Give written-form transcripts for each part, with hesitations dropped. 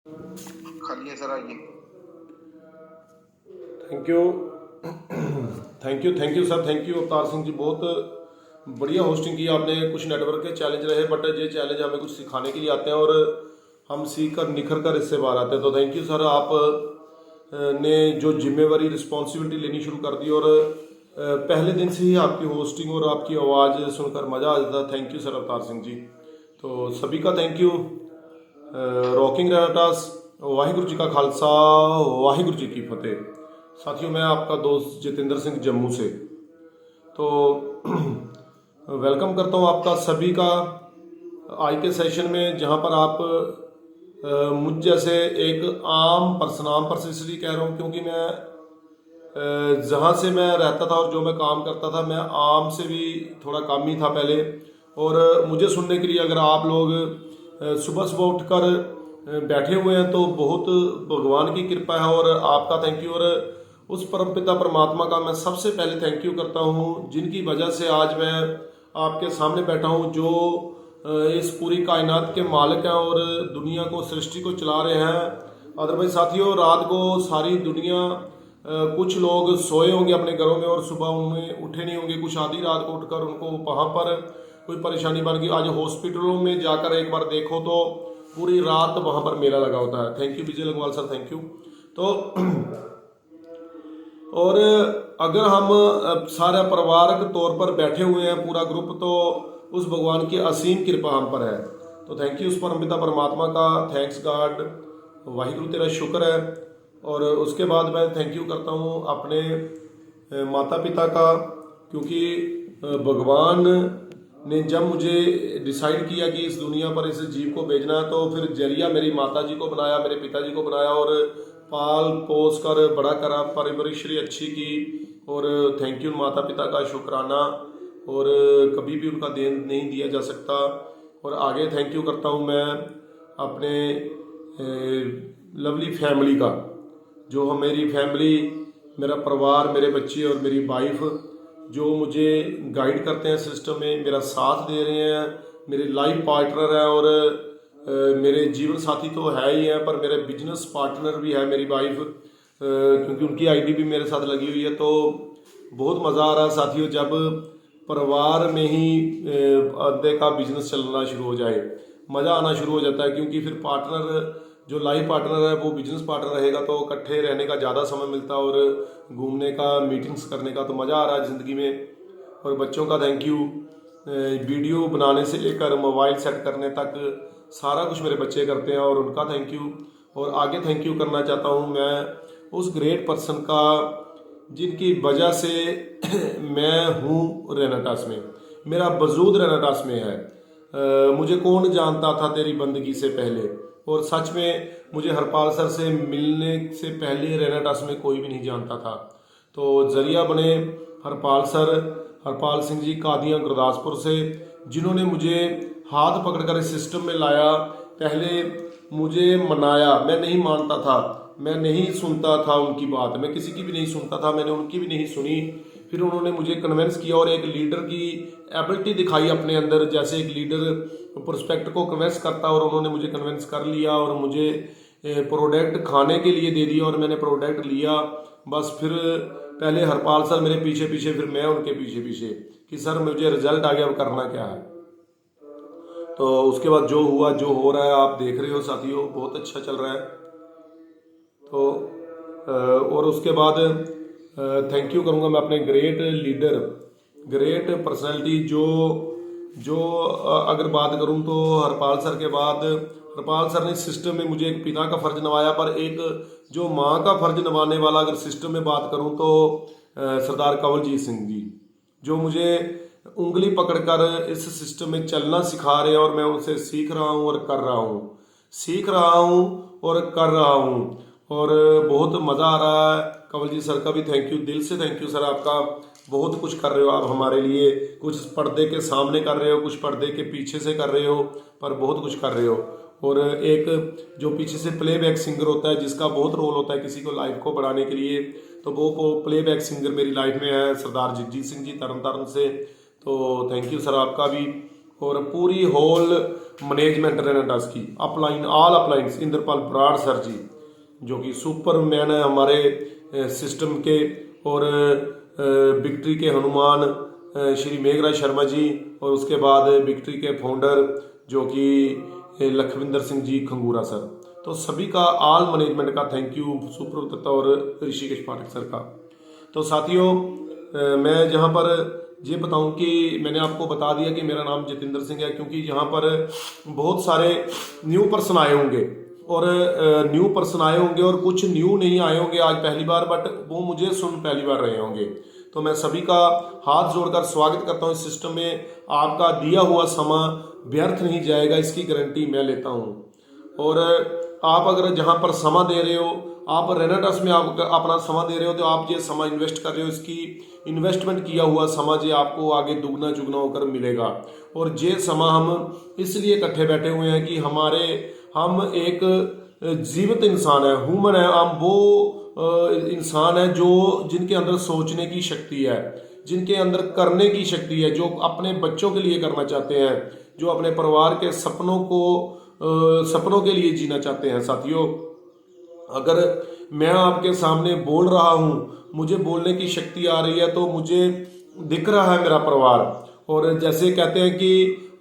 खाली है सर, आइए। Thank you thank you sir, thank you Avtar Singh ji. बहुत बढ़िया होस्टिंग की आपने। कुछ नेटवर्क के चैलेंज रहे, बट ये चैलेंज हमें कुछ सिखाने के लिए आते हैं और हम सीख कर निखर कर इससे बाहर आते हैं। तो थैंक यू सर, आप ने जो जिम्मेवारी रिस्पॉन्सिबिलिटी लेनी शुरू कर दी और पहले दिन से ही आपकी होस्टिंग और आपकी आवाज़ सुनकर मज़ा आ जाता। Thank you sir Avtar Singh ji. तो सभी का thank you. Rocking रेनाटास, Waheguru ji का खालसा, वाहिगुरु जी की फतेह। साथियों, मैं आपका दोस्त जितेंद्र सिंह जम्मू से। तो वेलकम करता हूं आपका सभी का आज के सेशन में, जहां पर आप मुझ जैसे एक आम पर्सन इसलिए कह रहा हूं क्योंकि मैं जहाँ से मैं रहता था और जो मैं काम करता था, मैं आम से भी थोड़ा कम ही था पहले। और मुझे सुनने के लिए अगर आप लोग सुबह सुबह उठकर बैठे हुए हैं तो बहुत भगवान की कृपा है और आपका थैंक यू। और उस परमपिता परमात्मा का मैं सबसे पहले थैंक यू करता हूँ, जिनकी वजह से आज मैं आपके सामने बैठा हूँ, जो इस पूरी कायनात के मालिक हैं और दुनिया को, सृष्टि को चला रहे हैं। अदरवाइज साथियों, रात को सारी दुनिया, कुछ लोग सोए होंगे अपने घरों में और सुबह उनमें उठे नहीं होंगे। कुछ आधी रात को उठकर उनको वहाँ पर कोई परेशानी बन गई। आज हॉस्पिटलों में जाकर एक बार देखो तो पूरी रात वहाँ पर मेला लगा होता है। Thank you Vijay Langwal sir, thank you. तो और अगर हम सारा परिवार के तौर पर बैठे हुए हैं पूरा ग्रुप, तो उस भगवान की असीम कृपा हम पर है। तो थैंक यू उस परमपिता परमात्मा का, थैंक्स गॉड, वाहिगुरु तेरा शुक्र है। और उसके बाद मैं थैंक यू करता हूँ अपने माता पिता का, क्योंकि भगवान ने जब मुझे डिसाइड किया कि इस दुनिया पर इस जीव को भेजना है, तो फिर जरिया मेरी माता जी को बनाया, मेरे पिताजी को बनाया और पाल पोस कर बड़ा करा, परवरिश अच्छी की। और थैंक यू माता पिता का शुक्राना, और कभी भी उनका देन नहीं दिया जा सकता। और आगे थैंक यू करता हूँ मैं अपने लवली फैमिली का, जो मेरी फैमिली, मेरा परिवार, मेरे बच्चे और मेरी वाइफ, जो मुझे गाइड करते हैं सिस्टम में, मेरा साथ दे रहे हैं, मेरे लाइफ पार्टनर हैं। और मेरे जीवन साथी तो है ही हैं, पर मेरे बिजनेस पार्टनर भी है मेरी वाइफ, क्योंकि उनकी आईडी भी मेरे साथ लगी हुई है। तो बहुत मज़ा आ रहा है साथियों, जब परिवार में ही अद्धे का बिजनेस चलना शुरू हो जाए, मज़ा आना शुरू हो जाता है। क्योंकि फिर पार्टनर, जो लाइफ पार्टनर है वो बिजनेस पार्टनर रहेगा, तो इकट्ठे रहने का ज़्यादा समय मिलता है और घूमने का, मीटिंग्स करने का। तो मज़ा आ रहा है ज़िंदगी में। और बच्चों का थैंक यू, वीडियो बनाने से लेकर मोबाइल सेट करने तक सारा कुछ मेरे बच्चे करते हैं, और उनका थैंक यू। और आगे थैंक यू करना चाहता हूँ मैं उस ग्रेट पर्सन का, जिनकी वजह से मैं हूँ रेनाटास में, मेरा वजूद रेनाटास में है। मुझे कौन जानता था तेरी बंदगी से पहले, और सच में मुझे हरपाल सर से मिलने से पहले रेनाटास में कोई भी नहीं जानता था। तो जरिया बने हरपाल सर, हरपाल सिंह जी कादियाँ गुरदासपुर से, जिन्होंने मुझे हाथ पकड़कर इस सिस्टम में लाया। पहले मुझे मनाया, मैं नहीं मानता था, मैं नहीं सुनता था उनकी बात, मैं किसी की भी नहीं सुनता था, मैंने उनकी भी नहीं सुनी। फिर उन्होंने मुझे कन्विंस किया और एक लीडर की एबिलिटी दिखाई अपने अंदर, जैसे एक लीडर प्रोस्पेक्ट को कन्विंस करता है। और उन्होंने मुझे कन्विंस कर लिया और मुझे प्रोडक्ट खाने के लिए दे दिया, और मैंने प्रोडक्ट लिया। बस फिर पहले हरपाल सर मेरे पीछे पीछे, फिर मैं उनके पीछे पीछे, कि सर मुझे रिजल्ट आ गया, अब करना क्या है। तो उसके बाद जो हुआ, जो हो रहा है, आप देख रहे हो साथियों, बहुत अच्छा चल रहा है। तो और उसके बाद थैंक यू करूँगा मैं अपने ग्रेट लीडर, ग्रेट पर्सनालिटी, जो जो अगर बात करूँ तो हरपाल सर के बाद, हरपाल सर ने सिस्टम में मुझे एक पिता का फर्ज निभाया, पर एक जो माँ का फर्ज निभाने वाला अगर सिस्टम में बात करूँ तो सरदार कंवलजीत सिंह जी, जो मुझे उंगली पकड़कर इस सिस्टम में चलना सिखा रहे हैं, और मैं उनसे सीख रहा हूँ और कर रहा हूँ, सीख रहा हूँ और कर रहा हूँ। और बहुत मज़ा आ रहा है। कंवल जी सर का भी थैंक यू, दिल से थैंक यू सर। आपका बहुत कुछ कर रहे हो आप हमारे लिए, कुछ पर्दे के सामने कर रहे हो, कुछ पर्दे के पीछे से कर रहे हो, पर बहुत कुछ कर रहे हो। और एक जो पीछे से प्लेबैक सिंगर होता है, जिसका बहुत रोल होता है किसी को लाइफ को बढ़ाने के लिए, तो वो प्लेबैक सिंगर मेरी लाइफ में है सरदार जगजीत सिंह जी, तरन तारण से। तो थैंक यू सर आपका भी। और पूरी होल मैनेजमेंट रेनेटास की upline all appliances Inderpal Brar sir ji जो कि सुपरमैन है हमारे सिस्टम के, और विक्ट्री के हनुमान श्री मेघराज शर्मा जी, और उसके बाद विक्ट्री के फाउंडर जो कि लखविंदर सिंह जी खंगूरा सर। तो सभी का ऑल मैनेजमेंट का थैंक यू, सुप्रभ दत्ता और ऋषिकेश पाठक सर का। तो साथियों मैं जहाँ पर ये बताऊं कि मैंने आपको बता दिया कि मेरा नाम जतिंदर सिंह है, क्योंकि यहाँ पर बहुत सारे न्यू पर्सन आए होंगे और कुछ न्यू नहीं आए होंगे आज पहली बार, बट वो मुझे सुन पहली बार रहे होंगे। तो मैं सभी का हाथ जोड़कर स्वागत करता हूँ इस सिस्टम में। आपका दिया हुआ समय व्यर्थ नहीं जाएगा, इसकी गारंटी मैं लेता हूँ। और आप अगर जहाँ पर समय दे रहे हो, आप रेनेटास में आप अपना समय दे रहे हो, तो आप ये समय इन्वेस्ट कर रहे हो, इसकी इन्वेस्टमेंट किया हुआ समय जो आपको आगे दुगना चुगना होकर मिलेगा। और ये समय हम इसलिए इकट्ठे बैठे हुए हैं कि हम एक जीवित इंसान है, ह्यूमन है, हम वो इंसान है जिनके अंदर सोचने की शक्ति है, जिनके अंदर करने की शक्ति है, जो अपने बच्चों के लिए करना चाहते हैं, जो अपने परिवार के सपनों के लिए जीना चाहते हैं। साथियों अगर मैं आपके सामने बोल रहा हूँ, मुझे बोलने की शक्ति आ रही है, तो मुझे दिख रहा है मेरा परिवार। और जैसे कहते हैं कि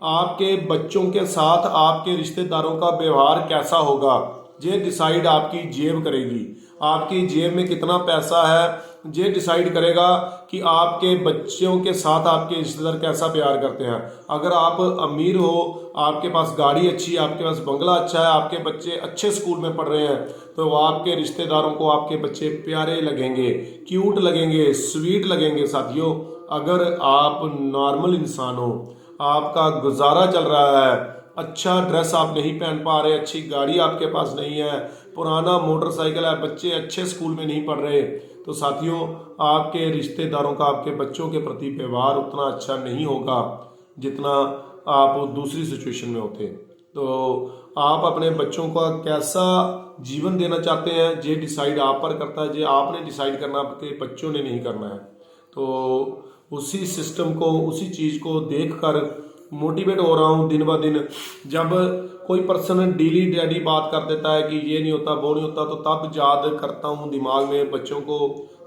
आपके बच्चों के साथ आपके रिश्तेदारों का व्यवहार कैसा होगा, ये डिसाइड आपकी जेब करेगी। आपकी जेब में कितना पैसा है ये डिसाइड करेगा कि आपके बच्चों के साथ आपके रिश्तेदार कैसा प्यार करते हैं। अगर आप अमीर हो, आपके पास गाड़ी अच्छी है, आपके पास बंगला अच्छा है, आपके बच्चे अच्छे स्कूल में पढ़ रहे हैं, तो आपके रिश्तेदारों को आपके बच्चे प्यारे लगेंगे, क्यूट लगेंगे, स्वीट लगेंगे। साथियों अगर आप नॉर्मल इंसान हो, आपका गुजारा चल रहा है, अच्छा ड्रेस आप नहीं पहन पा रहे, अच्छी गाड़ी आपके पास नहीं है, पुराना मोटरसाइकिल है, बच्चे अच्छे स्कूल में नहीं पढ़ रहे, तो साथियों आपके रिश्तेदारों का आपके बच्चों के प्रति व्यवहार उतना अच्छा नहीं होगा जितना आप दूसरी सिचुएशन में होते। तो आप अपने बच्चों का कैसा जीवन देना चाहते हैं ये डिसाइड आप पर करता है, ये आपने डिसाइड करना, आपके बच्चों ने नहीं करना है। तो उसी सिस्टम को, उसी चीज़ को देखकर मोटिवेट हो रहा हूँ दिन ब दिन। जब कोई पर्सन डेली डैडी बात कर देता है कि ये नहीं होता, वो नहीं होता, तो तब याद करता हूँ दिमाग में बच्चों को,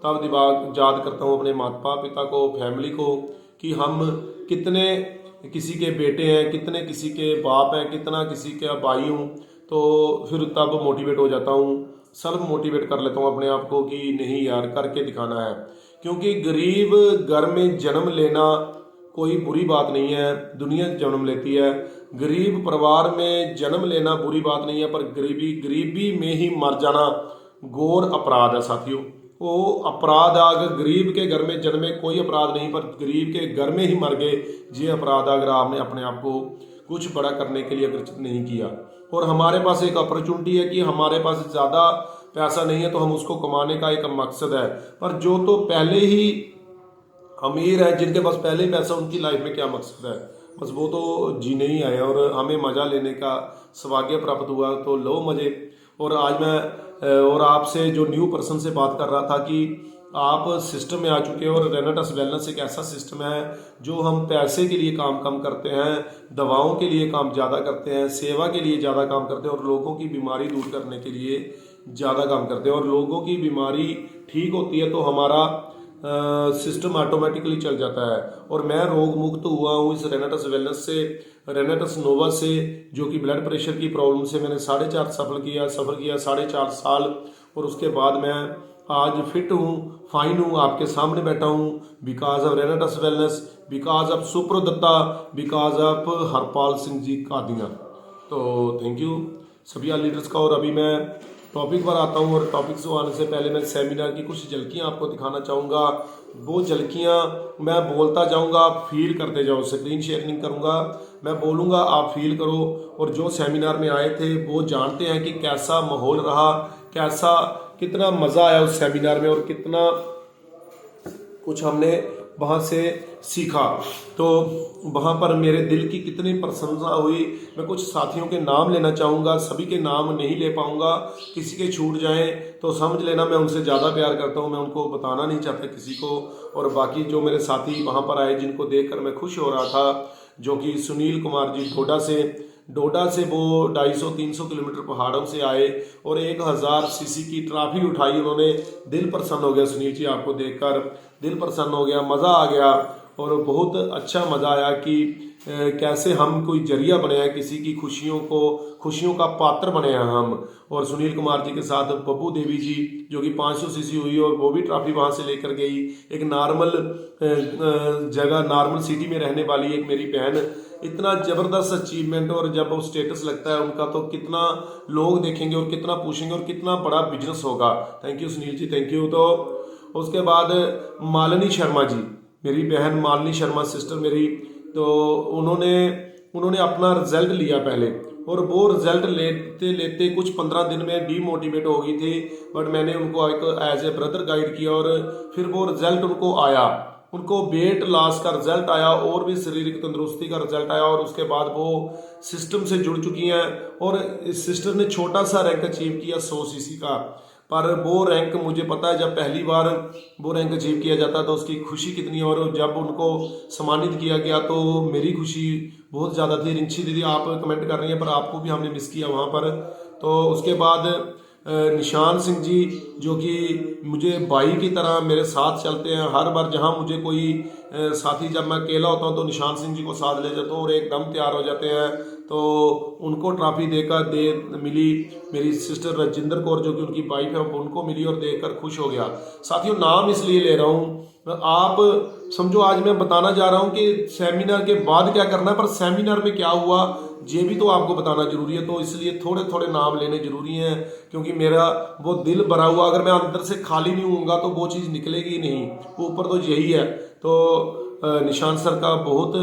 तब दिमाग याद करता हूँ अपने माता पिता को, फैमिली को, कि हम कितने किसी के बेटे हैं, कितने किसी के बाप हैं, कितना किसी का भाई हूँ। तो फिर तब मोटिवेट हो जाता हूँ, सेल्फ मोटिवेट कर लेता हूँ अपने आप को कि नहीं यार करके दिखाना है। क्योंकि गरीब घर में जन्म लेना कोई बुरी बात नहीं है, दुनिया जन्म लेती है। गरीब परिवार में जन्म लेना बुरी बात नहीं है, पर गरीबी में ही मर जाना घोर अपराध है। साथियों वो अपराध अगर गरीब के घर में जन्मे कोई अपराध नहीं, पर गरीब के घर में ही मर गए ये अपराध, अगर आपने अपने आप को कुछ बड़ा करने के लिए अग्रचित नहीं किया। और हमारे पास एक अपॉर्चुनिटी है कि हमारे पास ज़्यादा पैसा नहीं है तो हम उसको कमाने का एक मकसद है, पर जो तो पहले ही अमीर है, जिनके पास पहले ही पैसा, उनकी लाइफ में क्या मकसद है, बस वो तो जीने ही आए और हमें मज़ा लेने का सौभाग्य प्राप्त हुआ, तो लो मज़े। और आज मैं और आपसे जो न्यू पर्सन से बात कर रहा था कि आप सिस्टम में आ चुके हो, और रेनेटास वेलनेस एक ऐसा सिस्टम है जो हम पैसे के लिए काम कम करते हैं, दवाओं के लिए काम ज़्यादा करते हैं, सेवा के लिए ज़्यादा काम करते हैं, और लोगों की बीमारी दूर करने के लिए ज़्यादा काम करते हैं। और लोगों की बीमारी ठीक होती है तो हमारा सिस्टम ऑटोमेटिकली चल जाता है। और मैं रोग मुक्त हुआ हूँ इस रेनेटास वेलनेस से, रेनेटास नोवा से, जो कि ब्लड प्रेशर की प्रॉब्लम से मैंने 4.5 सफ़र किया 4.5 साल, और उसके बाद मैं आज फिट हूँ, फाइन हूँ, आपके सामने बैठा हूँ, because of Renatus wellness, because of Suprabh Datta, because of Harpal Singh ji Kadian. तो थैंक यू सभी लीडर्स का। और अभी मैं टॉपिक पर आता हूँ, और टॉपिक से आने से पहले मैं सेमिनार की कुछ झलकियाँ आपको दिखाना चाहूँगा। वो झलकियाँ मैं बोलता जाऊँगा, आप फील करते जाओ, स्क्रीन शेयरिंग करूँगा, मैं बोलूँगा, आप फील करो। और जो सेमिनार में आए थे वो जानते हैं कि कैसा माहौल रहा, कितना मज़ा आया उस सेमिनार में, और कितना कुछ हमने वहाँ से सीखा। तो वहाँ पर मेरे दिल की कितनी प्रशंसा हुई। मैं कुछ साथियों के नाम लेना चाहूँगा, सभी के नाम नहीं ले पाऊँगा, किसी के छूट जाएं तो समझ लेना मैं उनसे ज़्यादा प्यार करता हूँ, मैं उनको बताना नहीं चाहता किसी को। और बाकी जो मेरे साथी वहाँ पर आए, जिनको देखकर मैं खुश हो रहा था, जो कि सुनील कुमार जी डोडा से वो 250-300 किलोमीटर पहाड़ों से आए और 1000 सीसी की ट्रॉफी उठाई उन्होंने। दिल प्रसन्न हो गया सुनील जी, आपको देखकर दिल प्रसन्न हो गया, मज़ा आ गया और बहुत अच्छा मज़ा आया कि कैसे हम कोई जरिया बने हैं किसी की खुशियों का पात्र बने हैं हम। और सुनील कुमार जी के साथ बब्बू देवी जी जो कि 500 सीसी हुई और वो भी ट्रॉफी वहाँ से लेकर गई। एक नॉर्मल जगह, नॉर्मल सिटी में रहने वाली एक मेरी बहन, इतना ज़बरदस्त अचीवमेंट। और जब वो स्टेटस लगता है उनका तो कितना लोग देखेंगे और कितना पूछेंगे और कितना बड़ा बिजनेस होगा। Thank you Sunil ji, thank you. तो उसके बाद मालिनी शर्मा जी, मेरी बहन मालिनी शर्मा सिस्टर मेरी, तो उन्होंने अपना रिजल्ट लिया पहले और वो रिजल्ट लेते लेते कुछ 15 दिन में डीमोटिवेट हो गई थी। बट मैंने उनको एक एज ए ब्रदर गाइड किया और फिर वो रिजल्ट उनको आया, उनको वेट लॉस का रिजल्ट आया और भी शारीरिक तंदुरुस्ती का रिजल्ट आया। और उसके बाद वो सिस्टम से जुड़ चुकी हैं और इस सिस्टर ने छोटा सा रैंक अचीव किया 100 सीसी का। पर वो रैंक मुझे पता है जब पहली बार वो रैंक अचीव किया जाता है तो उसकी खुशी कितनी है। और जब उनको सम्मानित किया गया तो मेरी खुशी बहुत ज़्यादा थी। रिंची दीदी आप कमेंट कर रही हैं पर आपको भी हमने मिस किया वहाँ पर। तो उसके बाद निशान सिंह जी जो कि मुझे भाई की तरह मेरे साथ चलते हैं। हर बार जहाँ मुझे कोई साथी, जब मैं अकेला होता हूँ तो निशान सिंह जी को साथ ले जाता हूँ और एकदम तैयार हो जाते हैं। तो उनको ट्रॉफी मिली। मेरी सिस्टर रजिंदर कौर जो कि उनकी वाइफ है उनको मिली और देखकर खुश हो गया। साथियों नाम इसलिए ले रहा हूँ, आप समझो आज मैं बताना जा रहा हूँ कि सेमिनार के बाद क्या करना है, पर सेमिनार में क्या हुआ ये भी तो आपको बताना जरूरी है। तो इसलिए थोड़े थोड़े नाम लेने जरूरी हैं क्योंकि मेरा वो दिल भरा हुआ, अगर मैं अंदर से खाली नहीं होऊंगा तो वो चीज़ निकलेगी नहीं। ऊपर तो यही है। तो निशान सर का बहुत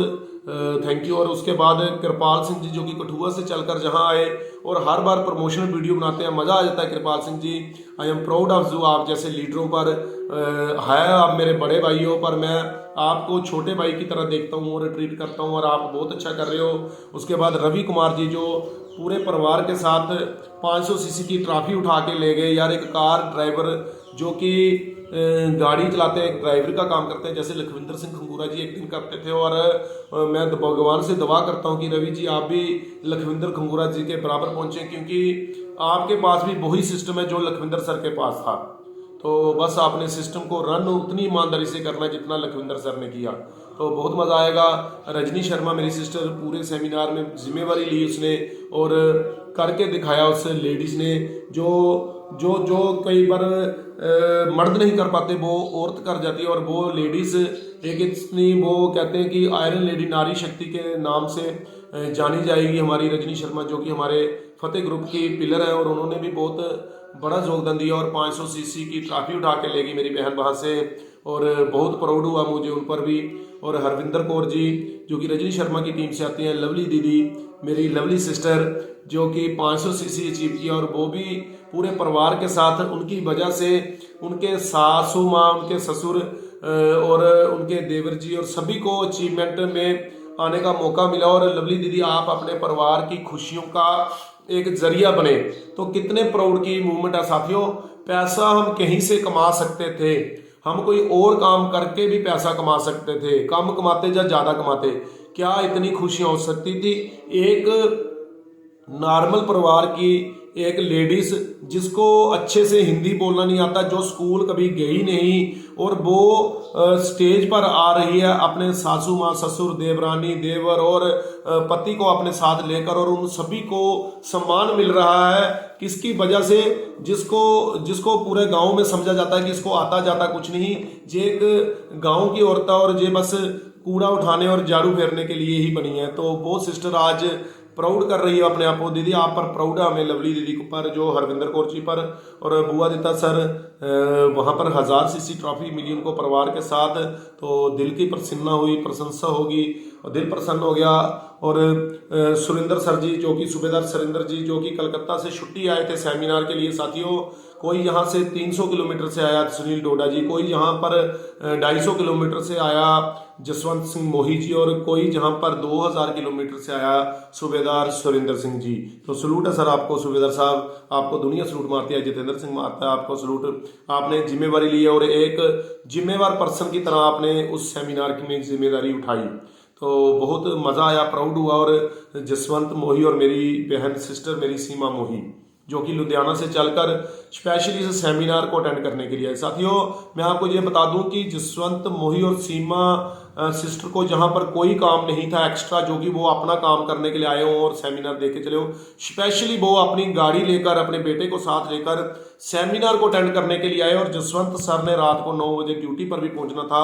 थैंक यू। और उसके बाद कृपाल सिंह जी जो कि कठुआ से चलकर जहां आए और हर बार प्रमोशनल वीडियो बनाते हैं, मज़ा आ जाता है। Kripal Singh ji, I am proud of you. आप जैसे लीडरों पर है, आप मेरे बड़े भाई हो पर मैं आपको छोटे भाई की तरह देखता हूँ और ट्रीट करता हूँ और आप बहुत अच्छा कर रहे हो। उसके बाद रवि कुमार जी जो पूरे परिवार के साथ 500 सीसी की ट्रॉफी उठा के ले गए। यार एक कार ड्राइवर जो कि गाड़ी चलाते हैं, ड्राइवर का काम करते हैं, जैसे लखविंदर सिंह खंगूरा जी एक दिन करते थे। और मैं भगवान से दुआ करता हूँ कि रवि जी आप भी लखविंदर खंगूरा जी के बराबर पहुँचे क्योंकि आपके पास भी वही सिस्टम है जो लखविंदर सर के पास था। तो बस आपने सिस्टम को रन उतनी ईमानदारी से करना है जितना लखविंदर सर ने किया, तो बहुत मज़ा आएगा। रजनी शर्मा मेरी सिस्टर पूरे सेमिनार में जिम्मेवारी ली उसने और करके दिखाया उस लेडीज़ ने। जो कई बार मर्द नहीं कर पाते वो औरत कर जाती है। और वो लेडीज़ एक इतनी, वो कहते हैं कि आयरन लेडी, नारी शक्ति के नाम से जानी जाएगी हमारी रजनी शर्मा जो कि हमारे फतेह ग्रुप की पिलर है। और उन्होंने भी बहुत बड़ा योगदान दिया और 500 सीसी की ट्रॉफी उठा के लेगी मेरी बहन वहाँ से। और बहुत प्राउड हुआ मुझे उन पर भी। और हरविंदर कौर जी जो कि रजनी शर्मा की टीम से आती हैं, लवली दीदी मेरी लवली सिस्टर जो कि 500 सीसी अचीव किया और वो भी पूरे परिवार के साथ। उनकी वजह से उनके सासू माँ, उनके ससुर और उनके देवर जी और सभी को अचीवमेंट में आने का मौका मिला। और लवली दीदी आप अपने परिवार की खुशियों का एक जरिया बने, तो कितने प्राउड की मूवमेंट है साथियों। पैसा हम कहीं से कमा सकते थे, हम कोई और काम करके भी पैसा कमा सकते थे, कम कमाते या ज्यादा कमाते, क्या इतनी खुशियां हो सकती थी। एक नॉर्मल परिवार की एक लेडीज जिसको अच्छे से हिंदी बोलना नहीं आता, जो स्कूल कभी गई नहीं, और वो स्टेज पर आ रही है अपने सासू माँ, ससुर, देवरानी, देवर और पति को अपने साथ लेकर, और उन सभी को सम्मान मिल रहा है किसकी वजह से, जिसको पूरे गांव में समझा जाता है कि इसको आता जाता कुछ नहीं, जे एक गांव की औरत और जे बस कूड़ा उठाने और झाड़ू फेरने के लिए ही बनी है। तो वो सिस्टर आज प्राउड कर रही है अपने आप को। दीदी आप पर प्राउड है हमें, लवली दीदी पर, जो हरविंदर कौर जी पर, और बुआ दीता सर वहाँ पर 1000 सीसी ट्रॉफी मिली उनको परिवार के साथ। तो दिल की प्रसन्नता हुई, प्रशंसा होगी और दिल प्रसन्न हो गया। और सुरेंद्र सर जी जो कि सूबेदार सुरेंद्र जी जो कि कलकत्ता से छुट्टी आए थे सेमिनार के लिए साथियों, कोई यहाँ से 300 किलोमीटर से आया सुनील डोडा जी, कोई यहाँ पर 250 किलोमीटर से आया जसवंत सिंह मोही जी, और कोई जहाँ पर 2000 किलोमीटर से आया सूबेदार सुरेंद्र सिंह जी। तो सलूट है सर आपको सूबेदार साहब, आपको दुनिया सलूट मारती है, जितेंद्र सिंह मारता है आपको सलूट। आपने जिम्मेवारी ली है और एक जिम्मेवार पर्सन की तरह आपने उस सेमिनार की में जिम्मेदारी उठाई। तो बहुत मज़ा आया, प्राउड हुआ। और जसवंत मोही और मेरी बहन सिस्टर मेरी सीमा मोही जो कि लुधियाना से चलकर स्पेशली इस सेमिनार को अटेंड करने के लिए आए। साथियों, मैं आपको ये बता दूं कि जसवंत मोही और सीमा सिस्टर को जहां पर कोई काम नहीं था एक्स्ट्रा, जो कि वो अपना काम करने के लिए आए हो और सेमिनार देख के चले हो, स्पेशली वो अपनी गाड़ी लेकर अपने बेटे को साथ लेकर सेमिनार को अटेंड करने के लिए आए। और जसवंत सर ने रात को 9 बजे ड्यूटी पर भी पहुंचना था,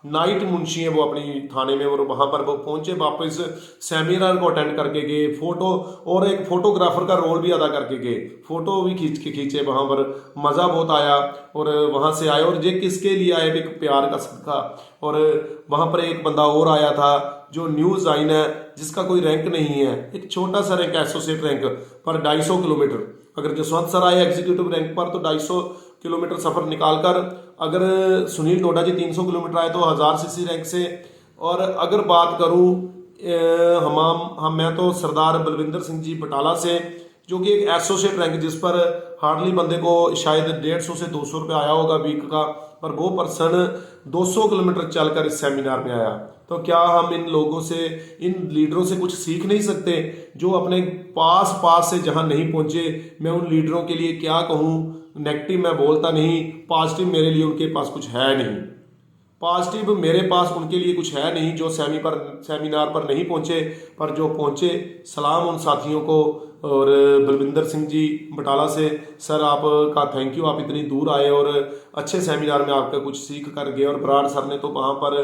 नाइट मुंशी है वो अपनी थाने में, और वहां पर वो पहुंचे, वापस सेमिनार को अटेंड करके गए, फोटो और एक फोटोग्राफर का रोल भी अदा करके गए, फोटो भी खींचे वहां पर, मजा बहुत आया। और वहां से आए, और ये किसके लिए आए, एक प्यार का सदका। और वहां पर एक बंदा और आया था जो न्यूज आइन है, जिसका कोई रैंक नहीं है, एक छोटा सा रैंक, एसोसिएट रैंक पर 250 किलोमीटर। अगर जसवंत सर आए एग्जीक्यूटिव रैंक पर तो 250 किलोमीटर सफर निकालकर, अगर सुनील डोडा जी 300 किलोमीटर आए तो 1000 सीसी रैंक से। और अगर बात करूं मैं तो सरदार बलविंदर सिंह जी बटाला से, जो कि एक एसोसिएट रैंक, जिस पर हार्डली बंदे को शायद 150 से 200 रुपये आया होगा वीक का, पर वो पर्सन 200 किलोमीटर चलकर इस सेमिनार में आया। तो क्या हम इन लोगों से, इन लीडरों से कुछ सीख नहीं सकते जो अपने पास से जहां नहीं पहुंचे? मैं उन लीडरों के लिए क्या कहूं, नेगेटिव मैं बोलता नहीं, पॉजिटिव मेरे लिए उनके पास कुछ है नहीं। पॉजिटिव मेरे पास उनके लिए कुछ है नहीं जो सेमिनार पर नहीं पहुंचे, पर जो पहुंचे, सलाम उन साथियों को। और बलविंदर सिंह जी बटाला से, सर आपका थैंक यू, आप इतनी दूर आए और अच्छे सेमिनार में आपका कुछ सीख कर गए। और बराड़ सर ने तो वहाँ पर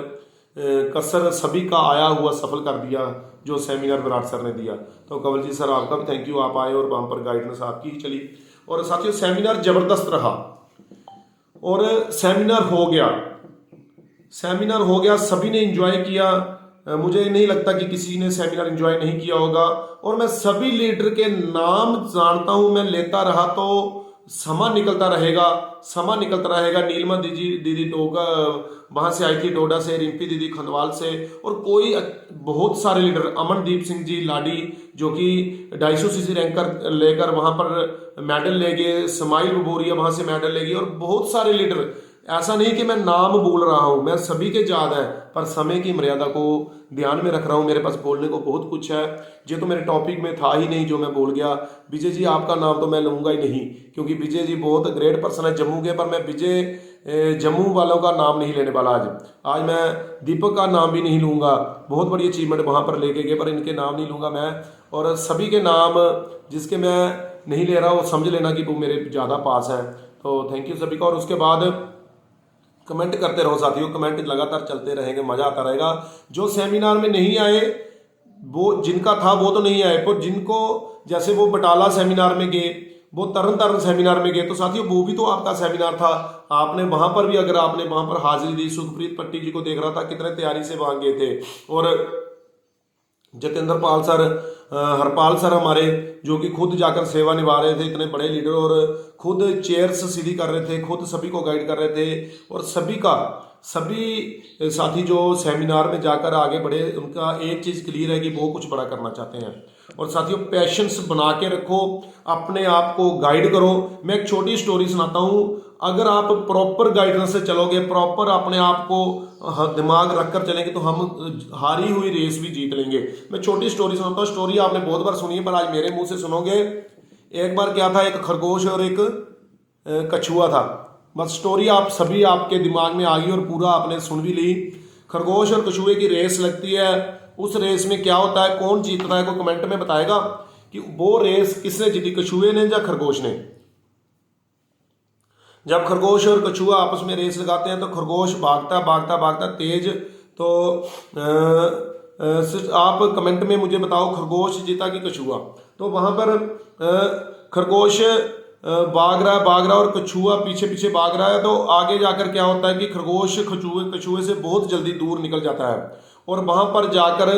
कसर सभी का आया हुआ सफल कर दिया जो सेमिनार बराड़ सर ने दिया। तो कंवल जी सर आपका भी थैंक यू, आप आए और वहाँ पर गाइडेंस आपकी ही चली। और साथियों, सेमिनार जबरदस्त रहा और सेमिनार हो गया, सभी ने एंजॉय किया। मुझे नहीं लगता कि किसी ने सेमिनार एंजॉय नहीं किया होगा। और मैं सभी लीडर के नाम जानता हूं, मैं लेता रहा तो समा निकलता रहेगा। नीलमा दीदी डोगा वहां से आई थी, डोडा से, रिंपी दीदी खंडवाल से, और कोई बहुत सारे लीडर, अमनदीप सिंह जी लाडी जो कि 250 सीसी रैंकर लेकर वहां पर मेडल ले गए, समाइल बबोरिया वहां से मेडल ले गई, और बहुत सारे लीडर। ऐसा नहीं कि मैं नाम बोल रहा हूं, मैं सभी के याद है, पर समय की मर्यादा को ध्यान में रख रहा हूं। मेरे पास बोलने को बहुत कुछ है, ये तो मेरे टॉपिक में था ही नहीं जो मैं बोल गया। विजय जी आपका नाम तो मैं लूंगा ही नहीं, क्योंकि विजय जी बहुत ग्रेट पर्सन है जम्मू के, पर मैं विजय जम्मू वालों का नाम नहीं लेने वाला आज मैं दीपक का नाम भी नहीं लूंगा, बहुत बड़ी अचीवमेंट वहां पर लेके गए, पर इनके नाम नहीं लूंगा मैं। और सभी के नाम जिसके मैं नहीं ले रहा वो समझ लेना कि वो मेरे ज़्यादा पास है। तो थैंक यू सभी का। और उसके बाद कमेंट करते रहो साथियों, कमेंट लगातार चलते रहेंगे, मजा आता रहेगा। जो सेमिनार में नहीं आए, वो जिनका था वो तो नहीं आए, पर जिनको, जैसे वो बटाला सेमिनार में गए, वो तरन तारण सेमिनार में गए, तो साथियों वो भी तो आपका सेमिनार था। आपने वहां पर भी, अगर आपने वहां पर हाजिरी दी, सुखप्रीत पट्टी जी को देख रहा था कितने तैयारी से वहां गए थे। और जतेंद्र पाल सर, हरपाल सर हमारे, जो कि खुद जाकर सेवा निभा रहे थे, इतने बड़े लीडर, और खुद चेयर्स सीधी कर रहे थे, खुद सभी को गाइड कर रहे थे। और सभी साथी जो सेमिनार में जाकर आगे बढ़े, उनका एक चीज क्लियर है कि वो कुछ बड़ा करना चाहते हैं। और साथियों, पैशंस बना के रखो, अपने आप को गाइड करो। मैं एक छोटी स्टोरी सुनाता हूं। अगर आप प्रॉपर गाइडेंस से चलोगे, प्रॉपर अपने आप को दिमाग रखकर चलेंगे, तो हम हारी हुई रेस भी जीत लेंगे। मैं छोटी स्टोरी सुनाता हूँ। स्टोरी आपने बहुत बार सुनी है, पर आज मेरे मुंह से सुनोगे। एक बार क्या था, एक खरगोश और एक कछुआ था। बस स्टोरी आप सभी आपके दिमाग में आ गई और पूरा आपने सुन भी ली। खरगोश और कछुए की रेस लगती है। उस रेस में क्या होता है, कौन जीतता है, को कमेंट में बताएगा कि वो रेस किसने जीती, कछुए ने या खरगोश ने। जब खरगोश और कछुआ आपस में रेस लगाते हैं तो खरगोश भागता तेज। तो आप कमेंट में मुझे बताओ, खरगोश जीता कि कछुआ। तो वहां पर खरगोश भाग रहा और कछुआ पीछे भाग रहा है। तो आगे जाकर क्या होता है कि खरगोश कछुए से बहुत जल्दी दूर निकल जाता है। और वहां पर जाकर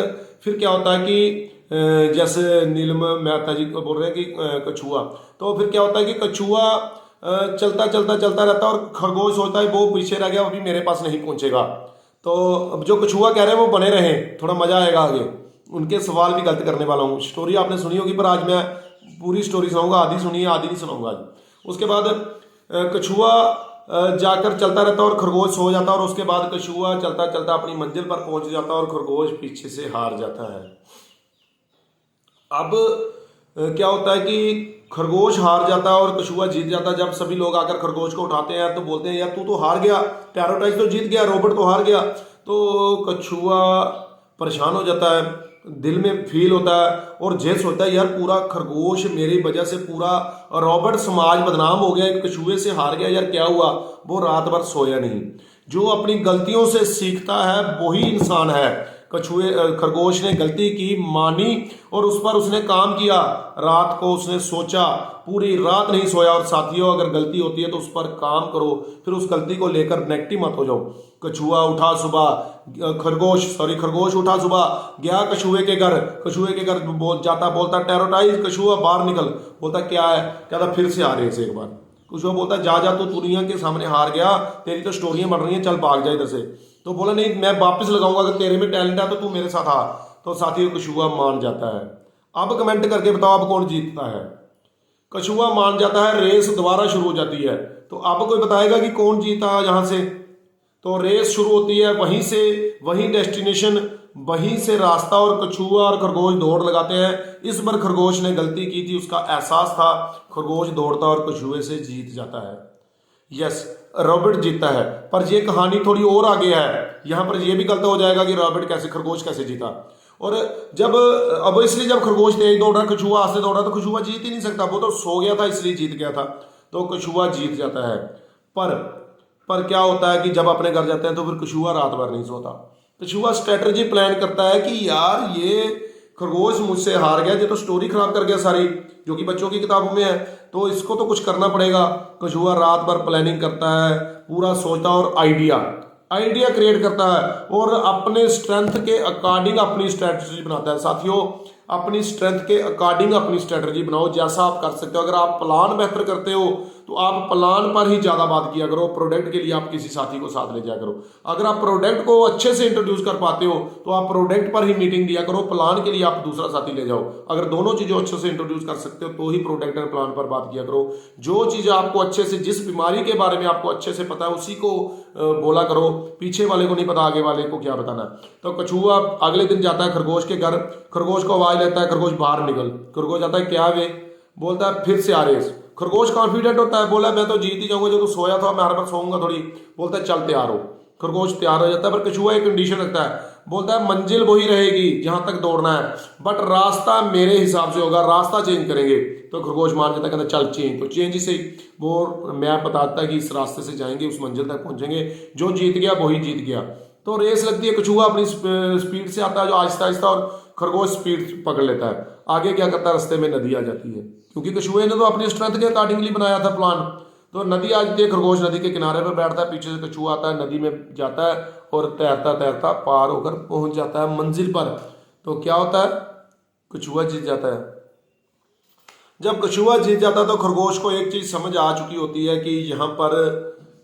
फिर क्या होता है कि जैसे नीलम मेहता जी को बोल रहे हैं कि कछुआ, तो फिर क्या होता है कि कछुआ चलता रहता है और खरगोश होता है वो पीछे रह गया, अभी मेरे पास नहीं पहुंचेगा। तो अब जो कछुआ कह रहे हैं वो बने रहे, थोड़ा मजा आएगा आगे। उनके सवाल भी गलत करने वाला हूँ। स्टोरी आपने सुनी होगी, पर आज मैं पूरी स्टोरी सुनाऊंगा, आधी सुनिए आधी नहीं सुनाऊंगा आज। उसके बाद कछुआ जाकर चलता रहता है और खरगोश सो जाता है, और उसके बाद कछुआ चलता चलता अपनी मंजिल पर पहुंच जाता है और खरगोश पीछे से हार जाता है। अब क्या होता है कि खरगोश हार जाता है और कछुआ जीत जाता है। जब सभी लोग आकर खरगोश को उठाते हैं तो बोलते हैं यार तू तो हार गया, टैरोटाइज तो जीत गया, रॉबर्ट तो हार गया। तो कछुआ परेशान हो जाता है, दिल में फील होता है और जेल सोचता है यार पूरा खरगोश मेरी वजह से पूरा रॉबर्ट समाज बदनाम हो गया, एक कछुए से हार गया, यार क्या हुआ। वो रात भर सोया नहीं। जो अपनी गलतियों से सीखता है वही इंसान है। खरगोश ने गलती की, मानी और उस पर उसने काम किया। रात को उसने सोचा, पूरी रात नहीं सोया। और साथियों, अगर गलती होती है तो उस पर काम करो, फिर उस गलती को लेकर नेगेटिव मत हो जाओ। कछुआ उठा सुबह, खरगोश उठा सुबह, गया कछुए के घर। कछुए के घर बोलता टेरोटाइज, कछुआ बाहर निकल। बोलता क्या है, कहता फिर से हारे से एक बार। कछुआ बोलता जा जा, तू दुनिया के सामने हार गया, तेरी तो स्टोरियां बन रही हैं, चल भाग जा इधर से। तो बोला नहीं, मैं वापस लगाऊंगा, अगर तेरे में टैलेंट है तो तू मेरे साथ आ। तो साथियों कछुआ मान जाता है। अब कमेंट करके बताओ अब कौन जीतता है। कछुआ मान जाता है, रेस दोबारा शुरू हो जाती है। तो अब कोई बताएगा कि कौन जीता यहां से। तो रेस शुरू होती है, वहीं से वहीं डेस्टिनेशन, वहीं से रास्ता, और कछुआ और खरगोश दौड़ लगाते हैं। इस बार खरगोश ने गलती की थी, उसका एहसास था। खरगोश दौड़ता और कछुए से जीत जाता है। यस, रॉबर्ट जीतता है। पर ये कहानी थोड़ी और आगे है। यहां पर यह भी गलत हो जाएगा कि रॉबर्ट कैसे, खरगोश कैसे जीता। और जब अब इसलिए जब खरगोश तेज दौड़ रहा, कछुआ आस्ते दौड़ रहा, तो कछुआ जीत ही नहीं सकता। वो तो सो गया था इसलिए जीत गया था। तो कछुआ जीत जाता है। पर क्या होता है कि जब अपने घर जाते हैं तो फिर कछुआ रात भर नहीं सोता। कछुआ स्ट्रेटजी प्लान करता है कि यार ये खरगोश मुझसे हार गया, ये तो स्टोरी खराब कर गया सारी, जो कि बच्चों की किताबों में है, तो इसको तो कुछ करना पड़ेगा। कछुआ रात भर प्लानिंग करता है, पूरा सोचता है और आइडिया क्रिएट करता है और अपने स्ट्रेंथ के अकॉर्डिंग अपनी स्ट्रेटजी बनाता है। साथियों, अपनी स्ट्रेंथ के अकॉर्डिंग अपनी स्ट्रेटजी बनाओ, जैसा आप कर सकते हो। अगर आप प्लान बेहतर करते हो तो आप प्लान पर ही ज्यादा बात किया करो। प्रोडक्ट के लिए आप किसी साथी को साथ ले जाया करो। अगर आप प्रोडक्ट को अच्छे से इंट्रोड्यूस कर पाते हो तो आप प्रोडक्ट पर ही मीटिंग दिया करो, प्लान के लिए आप दूसरा साथी ले जाओ। अगर दोनों चीजें अच्छे से इंट्रोड्यूस कर सकते हो तो ही प्रोडक्ट और प्लान पर बात किया करो। जो चीजें आपको अच्छे से, जिस बीमारी के बारे में आपको अच्छे से पता है उसी को बोला करो, पीछे वाले को नहीं पता आगे वाले को क्या बताना। तो कछुआ अगले दिन जाता है खरगोश के घर, खरगोश को आवाज लेता है, खरगोश बाहर निकल। खरगोश आता है क्या वे, बोलता है फिर से आ रेस। खरगोश कॉन्फिडेंट होता है, बोला मैं तो जीत ही जाऊंगा, जो तू सोया था मैं हर बार सोऊंगा थोड़ी। बोलता है चल तैयार हो। खरगोश तैयार हो जाता है, पर कछुआ एक कंडीशन रखता है, बोलता है मंजिल वही रहेगी जहां तक दौड़ना है, बट रास्ता मेरे हिसाब से होगा, रास्ता चेंज करेंगे। तो खरगोश मान जाता है, कहता चल चेंज। तो चेंज से वो मैप बताता है कि इस रास्ते से जाएंगे, उस मंजिल तक पहुंचेंगे, जो जीत गया वही जीत गया। तो रेस लगती है, कछुआ अपनी स्पीड से आता है जो आहिस्ता आहिस्ता, और खरगोश स्पीड पकड़ लेता है। आगे क्या करता है, रास्ते में नदी आ जाती है, क्योंकि कछुए ने तो अपनी स्ट्रेंथ के अकॉर्डिंगली बनाया था प्लान। तो नदी आ जाती है, खरगोश नदी के किनारे पर बैठता है, पीछे से कछुआ आता है, नदी में जाता है और तैरता तैरता पार होकर पहुंच जाता है मंजिल पर। तो क्या होता है, कछुआ जीत जाता है। जब कछुआ जीत जाता है तो खरगोश को एक चीज समझ आ चुकी होती है कि यहाँ पर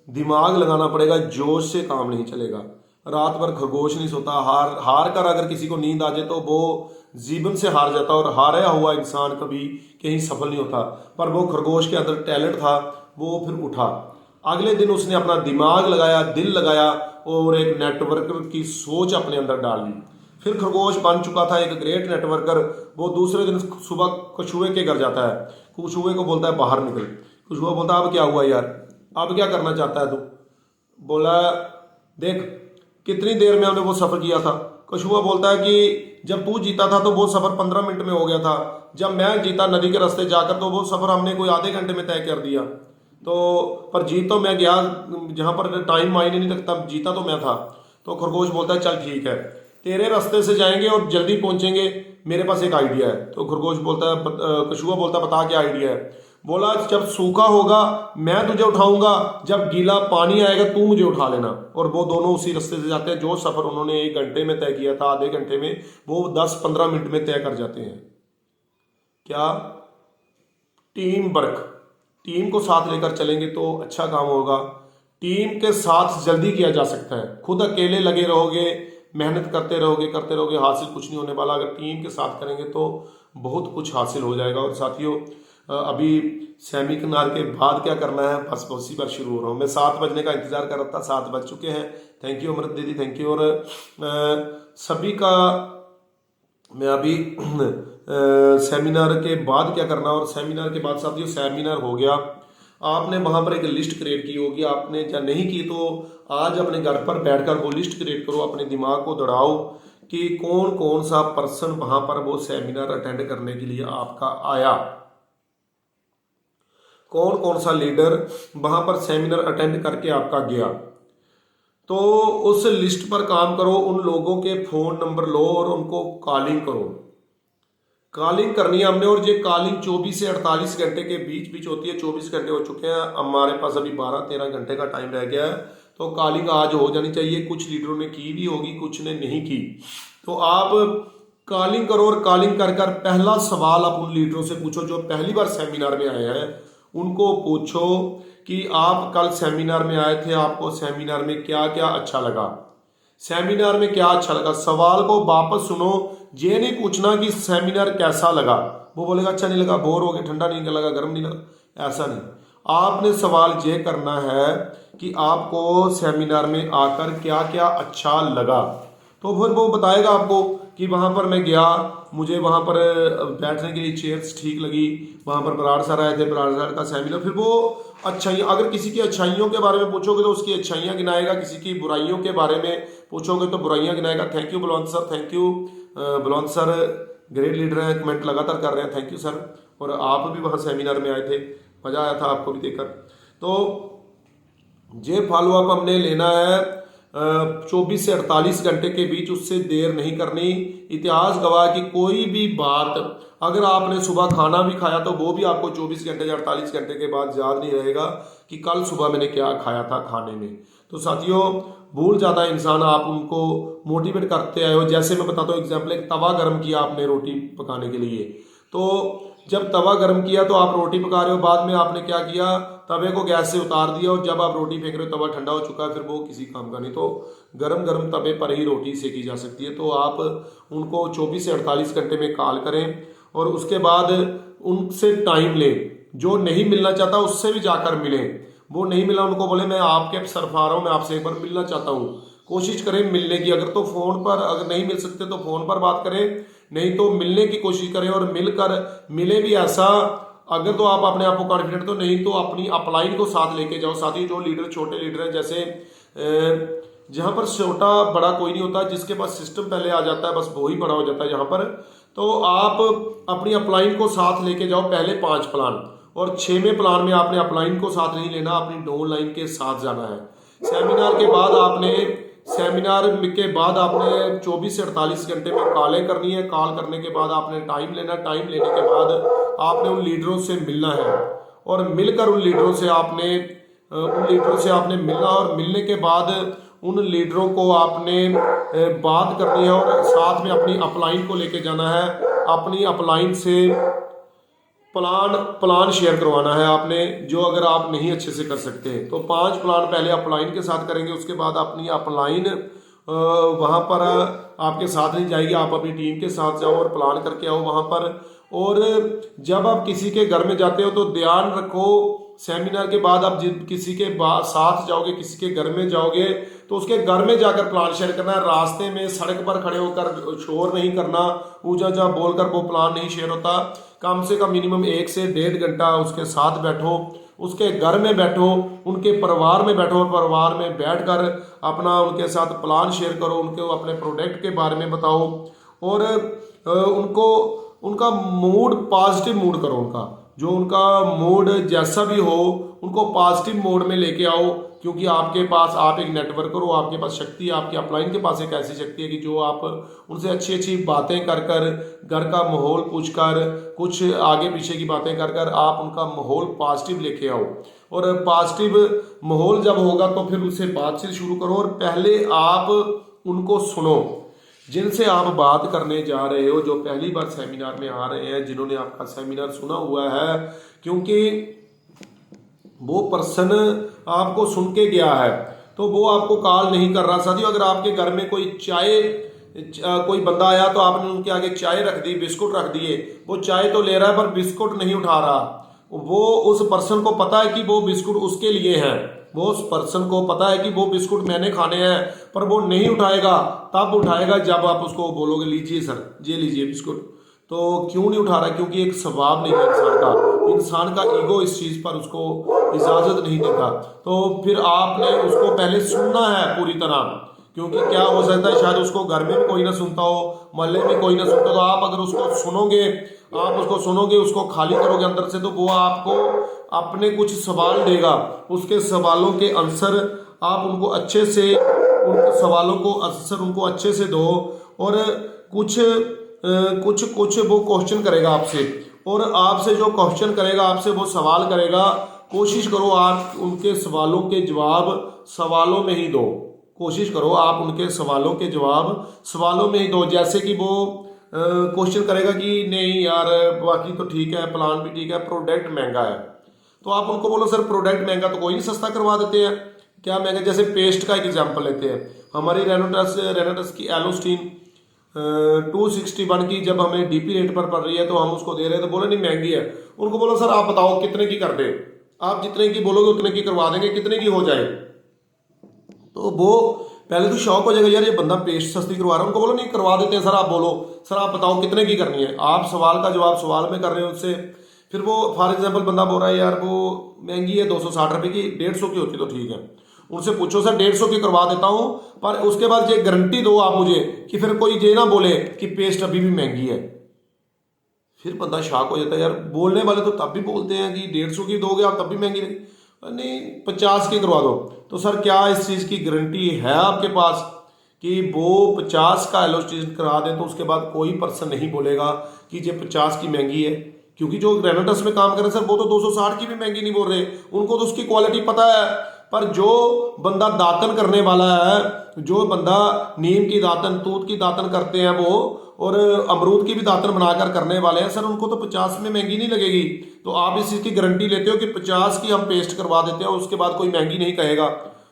दिमाग लगाना पड़ेगा, जोश से काम नहीं चलेगा। रात भर खरगोश नहीं सोता, हार कर अगर किसी को नींद आ जाए तो वो जीवन से हार जाता, और हारा हुआ इंसान कभी कहीं सफल नहीं होता। पर वो खरगोश के अंदर टैलेंट था, वो फिर उठा। अगले दिन उसने अपना दिमाग लगाया, दिल लगाया और एक नेटवर्कर की सोच अपने अंदर डाल ली। फिर खरगोश बन चुका था एक ग्रेट नेटवर्कर। वो दूसरे दिन सुबह कछुए के घर जाता है, कछुए को बोलता है बाहर निकल। कछुआ बोलता है अब क्या हुआ यार, अब क्या करना चाहता है तू। बोला देख कितनी देर में हमने वो सफर किया था। कछुआ बोलता है कि जब तू जीता था तो वो सफर 15 मिनट में हो गया था, जब मैं जीता नदी के रास्ते जाकर तो वो सफर हमने कोई आधे घंटे में तय कर दिया। तो पर जीत तो मैं गया, जहां पर टाइम मायने नहीं रखता, जीता तो मैं था। तो खरगोश बोलता है चल ठीक है, तेरे रास्ते से जाएंगे और जल्दी पहुंचेंगे, मेरे पास एक आइडिया है। तो खरगोश बोलता है, कछुआ बोलता है बता क्या आइडिया है। बोला जब सूखा होगा मैं तुझे उठाऊंगा, जब गीला पानी आएगा तू मुझे उठा लेना। और वो दोनों उसी रास्ते से जाते हैं, जो सफर उन्होंने 1 घंटे में तय किया था, आधे घंटे में वो 10-15 मिनट में तय कर जाते हैं। क्या टीम वर्क, टीम को साथ लेकर चलेंगे तो अच्छा काम होगा। टीम के साथ जल्दी किया जा सकता है, खुद अकेले लगे रहोगे, मेहनत करते रहोगे, हासिल कुछ नहीं होने वाला। अगर टीम के साथ करेंगे तो बहुत कुछ हासिल हो जाएगा। और साथियों अभी सेमिनार के बाद क्या करना है, बस उसी पर शुरू हो रहा हूँ। मैं 7 बजने का इंतजार कर रहा था, 7 बज चुके हैं। थैंक यू अमृत दीदी, थैंक यू। और सभी का मैं अभी सेमिनार के बाद क्या करना, और सेमिनार के बाद साथियों सेमिनार हो गया, आपने वहां पर एक लिस्ट क्रिएट की होगी, आपने या नहीं की तो आज अपने घर पर बैठकर वो लिस्ट क्रिएट करो, अपने दिमाग को दौड़ाओ कि कौन कौन सा पर्सन वहां पर वो सेमिनार अटेंड करने के लिए आपका आया, कौन कौन सा लीडर वहां पर सेमिनार अटेंड करके आपका गया। तो उस लिस्ट पर काम करो, उन लोगों के फोन नंबर लो और उनको कॉलिंग करो। कॉलिंग करनी है हमने, और ये कॉलिंग 24 से 48 घंटे के बीच बीच होती है। 24 घंटे हो चुके हैं, हमारे पास अभी 12-13 घंटे का टाइम रह गया है, तो कॉलिंग आज हो जानी चाहिए। कुछ लीडरों ने की भी होगी, कुछ ने नहीं की। तो आप कॉलिंग करो, और कॉलिंग कर कर पहला सवाल आप उन लीडरों से पूछो जो पहली बार सेमिनार में आए हैं। उनको पूछो कि आप कल सेमिनार में आए थे, आपको सेमिनार में क्या क्या अच्छा लगा, सेमिनार में क्या अच्छा लगा। सवाल को वापस सुनो, ये नहीं पूछना कि सेमिनार कैसा लगा, वो बोलेगा अच्छा नहीं लगा, बोर हो गया, ठंडा नहीं लगा, गर्म नहीं लगा, ऐसा नहीं। आपने सवाल ये करना है कि आपको सेमिनार में आकर क्या क्या अच्छा लगा। तो फिर वो बताएगा आपको कि वहां पर मैं गया, मुझे वहां पर बैठने के लिए चेयर्स ठीक लगी, वहां पर बराड़ सर आए थे, बराड़ सर का सेमिनार। फिर वो अच्छाई, अगर किसी की अच्छाइयों के बारे में पूछोगे तो उसकी अच्छाइयाँ गिनाएगा, किसी की बुराइयों के बारे में पूछोगे तो बुराइयां गिनाएगा। Thank you Balwant sir, thank you Balwant sir, great leader हैं, कमेंट लगातार कर रहे हैं, थैंक यू सर। और आप भी वहाँ सेमिनार में आए थे, मजा आया था आपको भी देखकर। तो ये फॉलो अप हमने लेना है 24 से 48 घंटे के बीच, उससे देर नहीं करनी। इतिहास गवाह की कोई भी बात अगर आपने सुबह खाना भी खाया तो वो भी आपको 24 घंटे या 48 घंटे के बाद याद नहीं रहेगा कि कल सुबह मैंने क्या खाया था खाने में। तो साथियों भूल जाता है इंसान, आप उनको मोटिवेट करते आए हो। जैसे मैं बताता हूँ एग्जाम्पल, एक तवा गर्म किया आपने रोटी पकाने के लिए, तो जब तवा गर्म किया तो आप रोटी पका रहे हो, बाद में आपने क्या किया, तवे को गैस से उतार दिया, और जब आप रोटी फेंक रहे हो तवा ठंडा हो चुका है, फिर वो किसी काम का नहीं। तो गरम गरम तवे पर ही रोटी सेकी जा सकती है। तो आप उनको 24 से 48 घंटे में कॉल करें, और उसके बाद उनसे टाइम लें। जो नहीं मिलना चाहता उससे भी जाकर मिलें, वो नहीं मिला उनको बोले मैं आपके सरफ आ रहा हूँ, मैं आपसे एक बार मिलना चाहता हूँ। कोशिश करें मिलने की, अगर तो फोन पर, अगर नहीं मिल सकते तो फोन पर बात करें, नहीं तो मिलने की कोशिश करें। और मिलकर मिले भी ऐसा, अगर तो आप अपने आप को कॉन्फिडेंट, तो नहीं तो अपनी अपलाइन को साथ लेके जाओ। साथ ही जो लीडर छोटे लीडर हैं, जैसे जहां पर छोटा बड़ा कोई नहीं होता, जिसके पास सिस्टम पहले आ जाता है बस वो ही बड़ा हो जाता है यहाँ पर। तो आप अपनी अपलाइन को साथ लेके जाओ, पहले 5 प्लान, और 6वें प्लान में आपने अपलाइन को साथ नहीं लेना, अपनी डाउन लाइन के साथ जाना है। सेमिनार के बाद आपने 24 से 48 घंटे में कॉलें करनी है। कॉल करने के बाद आपने टाइम लेना, टाइम लेने के बाद आपने उन लीडरों से मिलना है, और मिलकर उन लीडरों से आपने मिलना, और मिलने के बाद उन लीडरों को आपने बात करनी है, और साथ में अपनी अपलाइन को लेके जाना है। अपनी अपलाइन से प्लान शेयर करवाना है आपने, जो अगर आप नहीं अच्छे से कर सकते तो 5 प्लान पहले अपलाइन के साथ करेंगे, उसके बाद अपनी अपलाइन वहाँ पर आपके साथ नहीं जाएगी, आप अपनी टीम के साथ जाओ और प्लान करके आओ वहाँ पर। और जब आप किसी के घर में जाते हो तो ध्यान रखो, सेमिनार के बाद आप किसी के साथ जाओगे, किसी के घर में जाओगे तो उसके घर में जाकर प्लान शेयर करना है। रास्ते में सड़क पर खड़े होकर शोर नहीं करना, ऊंचा जा बोलकर वो प्लान नहीं शेयर होता। कम से कम मिनिमम 1 से 1.5 घंटा उसके साथ बैठो, उसके घर में बैठो, उनके परिवार में बैठो, परिवार में बैठकर अपना उनके साथ प्लान शेयर करो, उनको अपने प्रोडक्ट के बारे में बताओ, और उनको उनका मूड पॉजिटिव मूड करो। उनका मूड जैसा भी हो उनको पॉजिटिव मोड में लेके आओ, क्योंकि आपके पास, आप एक नेटवर्कर हो, आपके पास शक्ति है, आपकी अपलाइन के पास एक ऐसी शक्ति है कि जो आप उनसे अच्छी अच्छी बातें कर कर, घर का माहौल पूछकर, कुछ आगे पीछे की बातें कर कर आप उनका माहौल पॉजिटिव लेके आओ। और पॉजिटिव माहौल जब होगा तो फिर उससे बातचीत शुरू करो, और पहले आप उनको सुनो जिनसे आप बात करने जा रहे हो, जो पहली बार सेमिनार में आ रहे हैं, जिन्होंने आपका सेमिनार सुना हुआ है, क्योंकि वो पर्सन आपको सुन के गया है तो वो आपको कॉल नहीं कर रहा। साथियों अगर आपके घर में कोई कोई बंदा आया तो आपने उनके आगे चाय रख दी, बिस्कुट रख दिए, वो चाय तो ले रहा है पर बिस्कुट नहीं उठा रहा। वो उस पर्सन को पता है कि वो बिस्कुट उसके लिए हैं, वो उस पर्सन को पता है कि वो बिस्कुट मैंने खाने हैं, पर वो नहीं उठाएगा। तब उठाएगा जब आप उसको बोलोगे लीजिए सर, ये लीजिए बिस्कुट। तो क्यों नहीं उठा रहा? क्योंकि एक स्वभाव नहीं है इंसान का ईगो इस चीज पर उसको इजाजत नहीं देता। तो फिर आपने उसको पहले सुनना है पूरी तरह, क्योंकि क्या हो सकता है शायद उसको घर में भी कोई ना सुनता हो, मोहल्ले में कोई ना सुनता। तो आप अगर उसको सुनोगे, उसको खाली करोगे अंदर से, तो वो आपको अपने कुछ सवाल देगा। उसके सवालों के आंसर आप उनको अच्छे से दो। और कुछ वो क्वेश्चन करेगा आपसे, और आपसे जो क्वेश्चन करेगा, आपसे वो सवाल करेगा, कोशिश करो आप उनके सवालों के जवाब सवालों में ही दो। कोशिश करो आप उनके सवालों के जवाब सवालों में ही दो। जैसे कि वो क्वेश्चन करेगा कि नहीं यार बाकी तो ठीक है, प्लान भी ठीक है, प्रोडक्ट महंगा है, तो आप उनको बोलो सर प्रोडक्ट महंगा तो कोई नहीं, सस्ता करवा देते हैं। क्या महंगा? जैसे पेस्ट का एक एग्जांपल लेते हैं, हमारी रेनाटस की एलोस्टीन 261 की जब हमें डीपी रेट पर पड़ रही है तो हम उसको दे रहे हैं, तो बोले नहीं महंगी है। उनको बोलो सर आप बताओ कितने की कर दे, आप जितने की बोलोगे उतने की करवा देंगे, कितने की हो जाए। तो वो पहले तो शौक हो जाएगा यार ये बंदा पेस्ट सस्ती करवा रहा है। उनको बोलो नहीं करवा देते हैं सर, आप बोलो सर आप बताओ कितने की करनी है। आप सवाल का जवाब सवाल में कर रहे हो उससे। फिर वो फॉर एग्जाम्पल बंदा बोल रहा है यार वो महंगी है 260 रुपये की, 150 की होती तो ठीक है। उनसे पूछो सर 150 की करवा देता हूँ, पर उसके बाद ये गारंटी दो आप मुझे कि फिर कोई ये ना बोले कि पेस्ट अभी भी महंगी है। फिर बंदा शॉक हो जाता है यार, बोलने वाले तो तब भी बोलते हैं कि 150 की दोगे आप तब भी महंगी नहीं 50 की करवा दो। तो सर क्या इस चीज़ की गारंटी है आपके पास कि वो 50 का एलोस्टेशन करा दें तो उसके बाद कोई पर्सन नहीं बोलेगा कि ये 50 की महंगी है? क्योंकि जो रेनेटस में काम कर रहे हैं सर वो तो 260 की भी महंगी नहीं बोल रहे, उनको तो उसकी क्वालिटी पता है। पर जो बंदा दातन करने वाला है, जो बंदा नीम की दातन, तूत की दातन करते हैं वो, और अमरूद की भी दातन बनाकर करने वाले हैं सर, उनको तो 50 में महंगी नहीं लगेगी। तो आप इस चीज़ की गारंटी लेते हो कि 50 की हम पेस्ट करवा देते हैं, उसके बाद कोई महंगी नहीं कहेगा।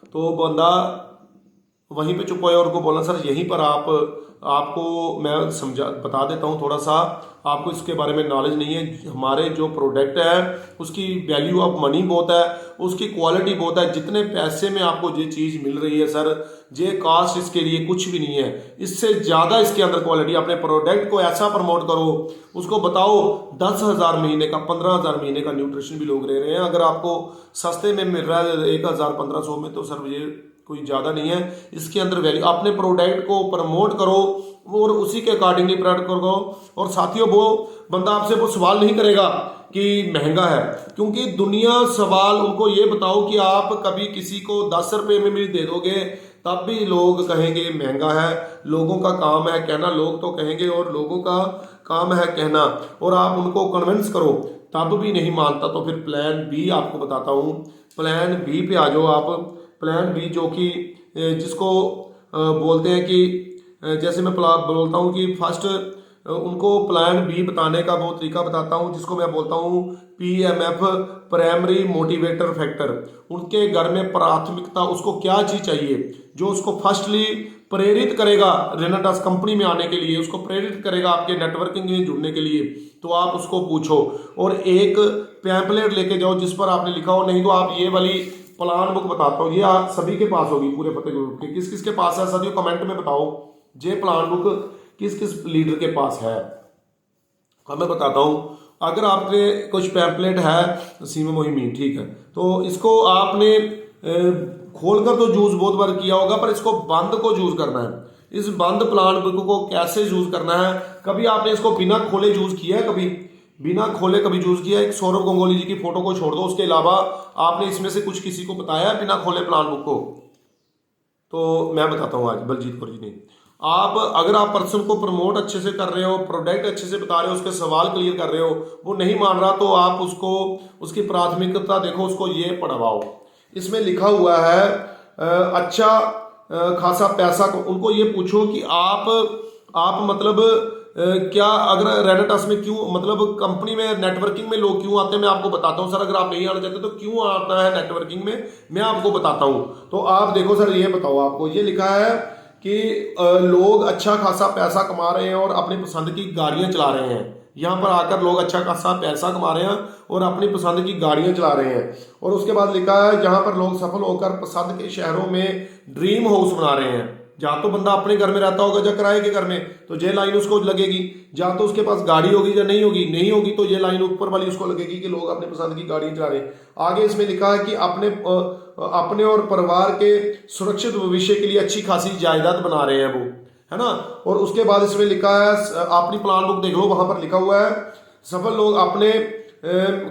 तो बंदा वहीं पे चुप हो, और को बोला सर यहीं पर आपको मैं बता देता हूँ थोड़ा सा, आपको इसके बारे में नॉलेज नहीं है। हमारे जो प्रोडक्ट है उसकी वैल्यू ऑफ मनी बहुत है, उसकी क्वालिटी बहुत है। जितने पैसे में आपको ये चीज़ मिल रही है सर, ये कास्ट इसके लिए कुछ भी नहीं है, इससे ज़्यादा इसके अंदर क्वालिटी। अपने प्रोडक्ट को ऐसा प्रमोट करो, उसको बताओ 10,000 महीने का, 15,000 महीने का न्यूट्रिशन भी लोग ले रहे हैं। अगर आपको सस्ते में मिल रहा है 1,000-1,500 में, तो सर ये कोई ज़्यादा नहीं है। इसके अंदर वैल्यू, अपने प्रोडक्ट को प्रमोट करो और उसी के अकॉर्डिंगली प्रोडक्ट करो। और साथियों वो बंदा आपसे वो सवाल नहीं करेगा कि महंगा है, क्योंकि दुनिया सवाल उनको ये बताओ कि आप कभी किसी को 10 रुपये में भी दे दोगे तब भी लोग कहेंगे महंगा है। लोगों का काम है कहना, लोग तो कहेंगे, और लोगों का काम है कहना। और आप उनको कन्विंस करो तब भी नहीं मानता, तो फिर प्लान बी आपको बताता हूँ। प्लान बी पे आ जाओ आप। प्लान बी जो कि जिसको बोलते हैं कि जैसे मैं बोलता हूँ कि फर्स्ट उनको प्लान बी बताने का वो तरीका बताता हूँ, जिसको मैं बोलता हूँ PMF, प्राइमरी मोटिवेटर फैक्टर। उनके घर में प्राथमिकता, उसको क्या चीज़ चाहिए जो उसको फर्स्टली प्रेरित करेगा रेनेटस कंपनी में आने के लिए, उसको प्रेरित करेगा आपके नेटवर्किंग में जुड़ने के लिए। तो आप उसको पूछो और एक पैम्पलेट लेके जाओ जिस पर आपने लिखा हो। नहीं तो आप ये वाली प्लान बुक बताता हूँ, ये आप सभी के पास होगी पूरे फतेह ग्रुप के। किस किस के पास है सभी कमेंट में बताओ, ये प्लान बुक किस किस लीडर के पास है। मैं बताता हूँ। अगर आपने कुछ पैम्पलेट है सीमा मोहिमीन, ठीक है, तो इसको आपने खोलकर तो यूज बहुत बार किया होगा, पर इसको बंद को यूज करना है। इस बंद प्लान बुक को कैसे यूज करना है? कभी आपने इसको बिना खोले यूज किया है? कभी बिना खोले कभी यूज किया? एक सौरभ गंगोली जी की फोटो को छोड़ दो, उसके अलावा आपने इसमें से कुछ किसी को बताया बिना खोले प्लान बुक को? तो मैं बताता हूँ आज बलजीत कौर जी ने। अगर आप पर्सन को प्रमोट अच्छे से कर रहे हो, प्रोडक्ट अच्छे से बता रहे हो, उसके सवाल क्लियर कर रहे हो, वो नहीं मान रहा, तो आप उसको उसकी प्राथमिकता देखो, उसको ये पढ़वाओ। इसमें लिखा हुआ है अच्छा खासा पैसा को। उनको ये पूछो कि आप मतलब क्या अगर रेनेटस में क्यों, मतलब कंपनी में नेटवर्किंग में लोग क्यों आते हैं, मैं आपको बताता हूँ सर। अगर आप नहीं आना चाहते तो क्यों आना है नेटवर्किंग में, मैं आपको बताता हूँ। तो आप देखो सर, ये बताओ, आपको ये लिखा है कि लोग अच्छा खासा पैसा कमा रहे हैं और अपनी पसंद की गाड़ियां चला रहे हैं। यहाँ पर आकर लोग अच्छा खासा पैसा कमा रहे हैं और अपनी पसंद की गाड़ियां चला रहे हैं। और उसके बाद लिखा है जहाँ पर लोग सफल होकर पसंद के शहरों में ड्रीम हाउस बना रहे हैं। जहाँ तो बंदा अपने घर में रहता होगा या किराए के घर में, तो ये लाइन उसको लगेगी। जहाँ तो उसके पास गाड़ी होगी या नहीं होगी तो ये लाइन ऊपर वाली उसको लगेगी कि लोग अपने पसंद की गाड़ी चला रहे हैं। आगे इसमें लिखा है कि अपने और परिवार के सुरक्षित भविष्य के लिए अच्छी खासी जायदाद बना रहे हैं वो, है ना। और उसके बाद इसमें लिखा है, अपनी प्लान बुक देख लो, वहां पर लिखा हुआ है सफल लोग अपने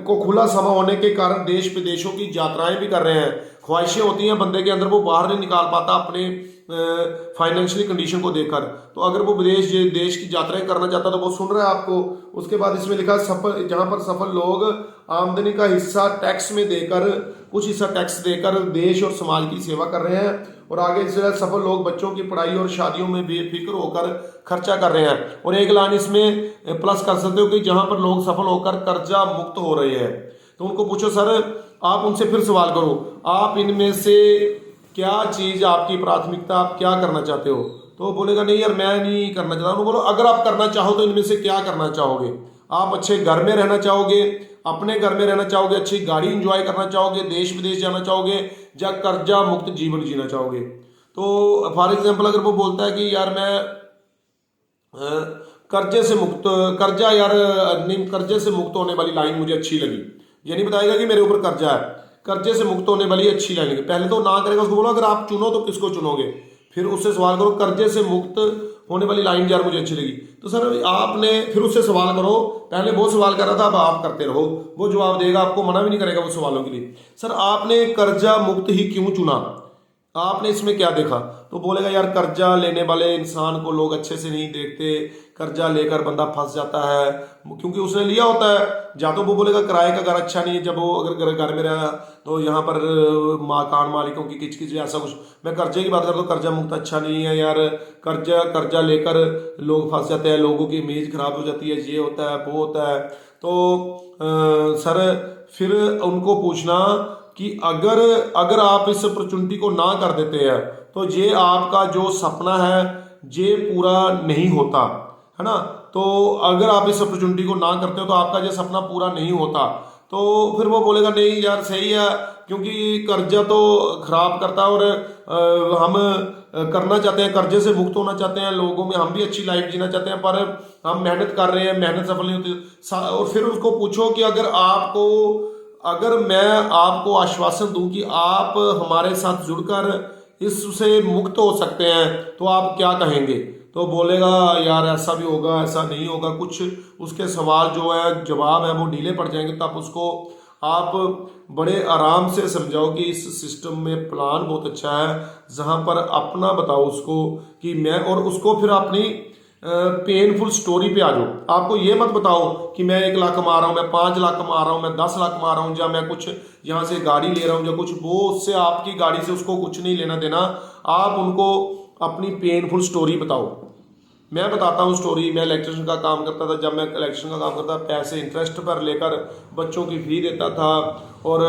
को खुला समय होने के कारण देश विदेशों की यात्राएं भी कर रहे हैं। ख्वाहिशें होती हैं बंदे के अंदर, वो बाहर नहीं निकाल पाता अपने फाइनेंशियली कंडीशन को देखकर, तो अगर वो विदेश देश की यात्राएं करना चाहता तो वो सुन रहा है आपको। उसके बाद इसमें लिखा सफल, जहां पर सफल लोग आमदनी का हिस्सा टैक्स में देकर, कुछ हिस्सा टैक्स देकर देश और समाज की सेवा कर रहे हैं। और आगे इसमें सफल लोग बच्चों की पढ़ाई और शादियों में बेफिक्र होकर खर्चा कर रहे हैं। और एक लाइन इसमें प्लस कर सकते हो कि जहां पर लोग सफल होकर कर्जा मुक्त हो रहे हैं। तो उनको पूछो सर, आप उनसे फिर सवाल करो, आप इनमें से क्या चीज आपकी प्राथमिकता, आप क्या करना चाहते हो? तो वो बोलेगा नहीं यार मैं नहीं करना चाहता हूँ। बोलो अगर आप करना चाहो तो इनमें से क्या करना चाहोगे? आप अच्छे घर में रहना चाहोगे, अपने घर में रहना चाहोगे, अच्छी गाड़ी इंजॉय करना चाहोगे, देश विदेश जाना चाहोगे, या कर्जा मुक्त जीवन जीना चाहोगे? तो फॉर एग्जाम्पल अगर वो बोलता है कि यार मैं कर्जे से मुक्त, कर्जा यार नहीं, कर्जे से मुक्त होने वाली लाइन मुझे अच्छी लगी। ये नहीं बताएगा कि मेरे ऊपर कर्जा है, कर्जे से मुक्त होने वाली अच्छी लाइन लगी। पहले तो ना करेगा, उसको बोलो अगर आप चुनो तो किसको चुनोगे? फिर उससे सवाल करो कर्जे से मुक्त होने वाली लाइन यार मुझे अच्छी लगी। तो सर आपने फिर उससे सवाल करो, पहले वो सवाल कर रहा था अब आप करते रहो, वो जवाब देगा, आपको मना भी नहीं करेगा वो सवालों के लिए। सर आपने कर्जा मुक्त ही क्यों चुना, आपने इसमें क्या देखा? तो बोलेगा यार कर्जा लेने वाले इंसान को लोग अच्छे से नहीं देखते, कर्जा लेकर बंदा फंस जाता है क्योंकि उसने लिया होता है। या तो वो बोलेगा किराए का घर अच्छा नहीं है, जब वो अगर घर में रहा तो यहाँ पर मकान मालिकों की किचकिच ऐसा कुछ। मैं कर्जे की बात करता हूँ, कर्जा मुक्त अच्छा नहीं है यार, कर्जा लेकर लोग फंस जाते हैं, लोगों की इमेज खराब हो जाती है, ये होता है वो होता है। तो सर फिर उनको पूछना कि अगर आप इस अपॉर्चुनिटी को ना कर देते हैं तो ये आपका जो सपना है ये पूरा नहीं होता, है ना। तो अगर आप इस अपॉर्चुनिटी को ना करते हो तो आपका ये सपना पूरा नहीं होता। तो फिर वो बोलेगा नहीं यार सही है, क्योंकि कर्जा तो खराब करता है और हम करना चाहते हैं, कर्जे से मुक्त होना चाहते हैं, लोगों में हम भी अच्छी लाइफ जीना चाहते हैं, पर हम मेहनत कर रहे हैं, मेहनत सफल नहीं होती। और फिर उसको पूछो कि अगर मैं आपको आश्वासन दूं कि आप हमारे साथ जुड़कर इससे मुक्त हो सकते हैं तो आप क्या कहेंगे? तो बोलेगा यार ऐसा भी होगा, ऐसा नहीं होगा, कुछ उसके सवाल जो है जवाब है वो ढीले पड़ जाएंगे। तब उसको आप बड़े आराम से समझाओ कि इस सिस्टम में प्लान बहुत अच्छा है, जहां पर अपना बताओ उसको कि मैं, और उसको फिर अपनी पेनफुल स्टोरी पे आ जाओ। आपको ये मत बताओ कि मैं 1 लाख कमा रहा हूँ, मैं 5 लाख कमा रहा हूँ, मैं 10 लाख कमा रहा हूँ, या मैं कुछ यहाँ से गाड़ी ले रहा हूँ या कुछ, वो उससे आपकी गाड़ी से उसको कुछ नहीं लेना देना। आप उनको अपनी पेनफुल स्टोरी बताओ। मैं बताता हूँ स्टोरी, मैं इलेक्ट्रिशियन का काम करता था। जब मैं इलेक्ट्रिशियन का काम करता पैसे इंटरेस्ट पर लेकर बच्चों की फी देता था और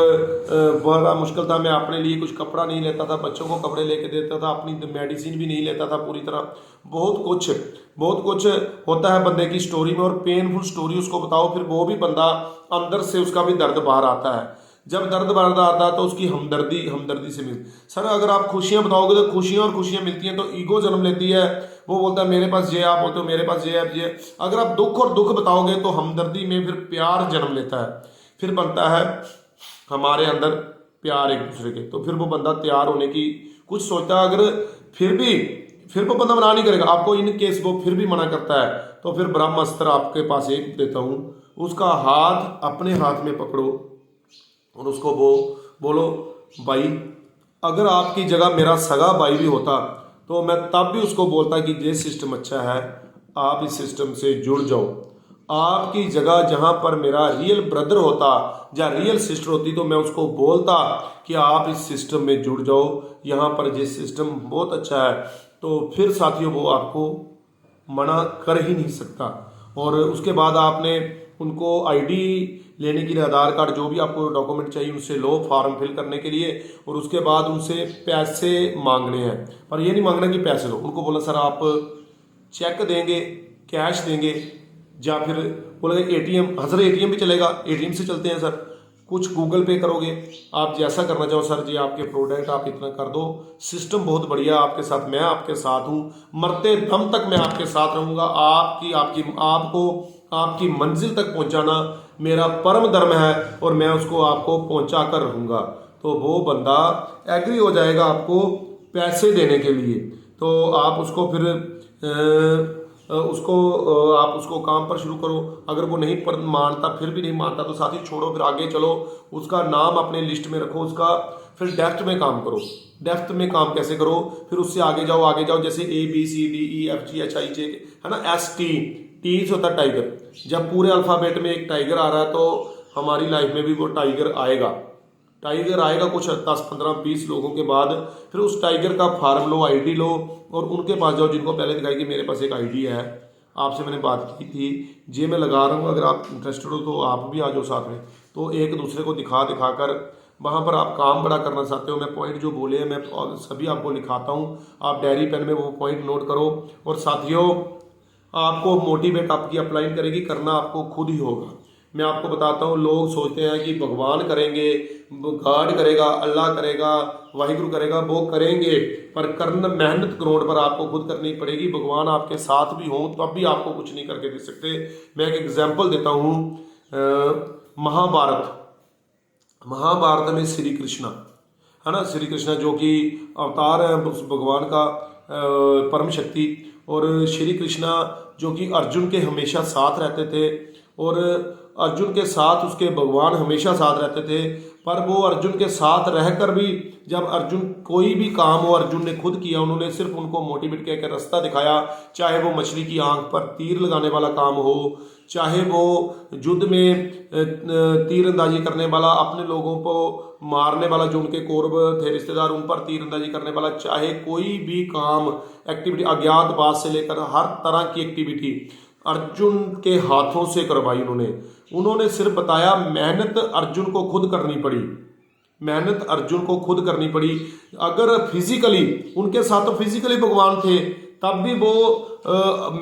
बड़ा मुश्किल था, मैं अपने लिए कुछ कपड़ा नहीं लेता था, बच्चों को कपड़े लेके देता था, अपनी मेडिसिन भी नहीं लेता था पूरी तरह। बहुत कुछ होता है बंदे की स्टोरी में, और पेनफुल स्टोरी उसको बताओ, फिर वो भी बंदा अंदर से उसका भी दर्द बाहर आता है। जब दर्द बाहर आता है तो उसकी हमदर्दी से मिलती। सर अगर आप खुशियां बताओगे तो खुशियां मिलती हैं, तो ईगो जन्म लेती है, वो बोलता है मेरे पास ये, आप बोलते हो मेरे पास ये। अगर आप दुख बताओगे तो हमदर्दी में फिर प्यार जन्म लेता है, फिर बनता है हमारे अंदर प्यार एक दूसरे के। तो फिर वो बंदा तैयार होने की कुछ सोचता है, अगर फिर वो बंदा मना नहीं करेगा आपको, इन केस वो फिर भी मना करता है, तो फिर ब्रह्मास्त्र आपके पास एक देता हूं, उसका हाथ अपने हाथ में पकड़ो और उसको बोलो भाई, अगर आपकी जगह मेरा सगा भाई भी होता तो मैं तब भी उसको बोलता कि ये सिस्टम अच्छा है, आप इस सिस्टम से जुड़ जाओ। आपकी जगह जहां पर मेरा रियल ब्रदर होता या रियल सिस्टर होती तो मैं उसको बोलता कि आप इस सिस्टम में जुड़ जाओ, यहाँ पर ये सिस्टम बहुत अच्छा है। तो फिर साथियों वो आपको मना कर ही नहीं सकता। और उसके बाद आपने उनको आईडी लेने के लिए आधार कार्ड जो भी आपको डॉक्यूमेंट चाहिए उनसे लो फॉर्म फिल करने के लिए, और उसके बाद उनसे पैसे मांगने हैं। पर ये नहीं मांगना कि पैसे लो, उनको बोला सर आप चेक देंगे, कैश देंगे, या फिर बोले एटीएम, हाँ सर एटीएम भी चलेगा, एटीएम से चलते हैं सर, कुछ गूगल पे करोगे, आप जैसा करना चाहो सर जी, आपके प्रोडक्ट आप इतना कर दो, सिस्टम बहुत बढ़िया आपके साथ, मैं आपके साथ हूँ, मरते दम तक मैं आपके साथ रहूँगा, आपको आपकी मंजिल तक पहुँचाना मेरा परम धर्म है, और मैं उसको आपको पहुँचा कर रहूँगा। तो वो बंदा एग्री हो जाएगा आपको पैसे देने के लिए। तो आप उसको फिर आप उसको काम पर शुरू करो। अगर वो नहीं मानता, फिर भी नहीं मानता, तो साथी छोड़ो, फिर आगे चलो, उसका नाम अपने लिस्ट में रखो उसका, फिर डेप्थ में काम करो। डेप्थ में काम कैसे करो, फिर उससे आगे जाओ, जैसे ABCDEFGHIJ है ना, ST, टी से होता है टाइगर। जब पूरे अल्फाबेट में एक टाइगर आ रहा है तो हमारी लाइफ में भी वो टाइगर आएगा कुछ 10 15 20 लोगों के बाद। फिर उस टाइगर का फार्म लो, आईडी लो, और उनके पास जाओ जिनको पहले दिखाई कि मेरे पास एक आईडी है, आपसे मैंने बात की थी, ये मैं लगा रहा हूँ, अगर आप इंटरेस्टेड हो तो आप भी आ जाओ साथ में। तो एक दूसरे को दिखा कर वहाँ पर आप काम बड़ा करना चाहते हो, मैं पॉइंट जो बोले हैं मैं सभी आपको लिखाता हूँ, आप डायरी पेन में वो पॉइंट नोट करो। और साथियों, आपको मोटिवेट आपकी अपलाइन करेगी, करना आपको खुद ही होगा। मैं आपको बताता हूँ, लोग सोचते हैं कि भगवान करेंगे, गॉड करेगा, अल्लाह करेगा, वाहिगुरु करेगा, वो करेंगे, पर करना मेहनत ग्राउंड पर आपको खुद करनी पड़ेगी। भगवान आपके साथ भी हों तब भी आपको कुछ नहीं करके दे सकते। मैं एक एग्जाम्पल देता हूँ, महाभारत में श्री कृष्णा है ना, श्री कृष्णा जो कि अवतार है उस भगवान का, परम शक्ति, और श्री कृष्णा जो कि अर्जुन के हमेशा साथ रहते थे, और अर्जुन के साथ उसके भगवान हमेशा साथ रहते थे। पर वो अर्जुन के साथ रहकर भी, जब अर्जुन कोई भी काम हो अर्जुन ने खुद किया, उन्होंने सिर्फ उनको मोटिवेट करके रास्ता दिखाया। चाहे वो मछली की आंख पर तीर लगाने वाला काम हो, चाहे वो युद्ध में तीरंदाजी करने वाला, अपने लोगों को मारने वाला, जो उनके कौरव थे रिश्तेदार उन पर तीरंदाजी करने वाला, चाहे कोई भी काम एक्टिविटी, अज्ञातवास से लेकर हर तरह की एक्टिविटी अर्जुन के हाथों से करवाई उन्होंने सिर्फ बताया, मेहनत अर्जुन को खुद करनी पड़ी। अगर फिजिकली उनके साथ, तो फिजिकली भगवान थे, तब भी वो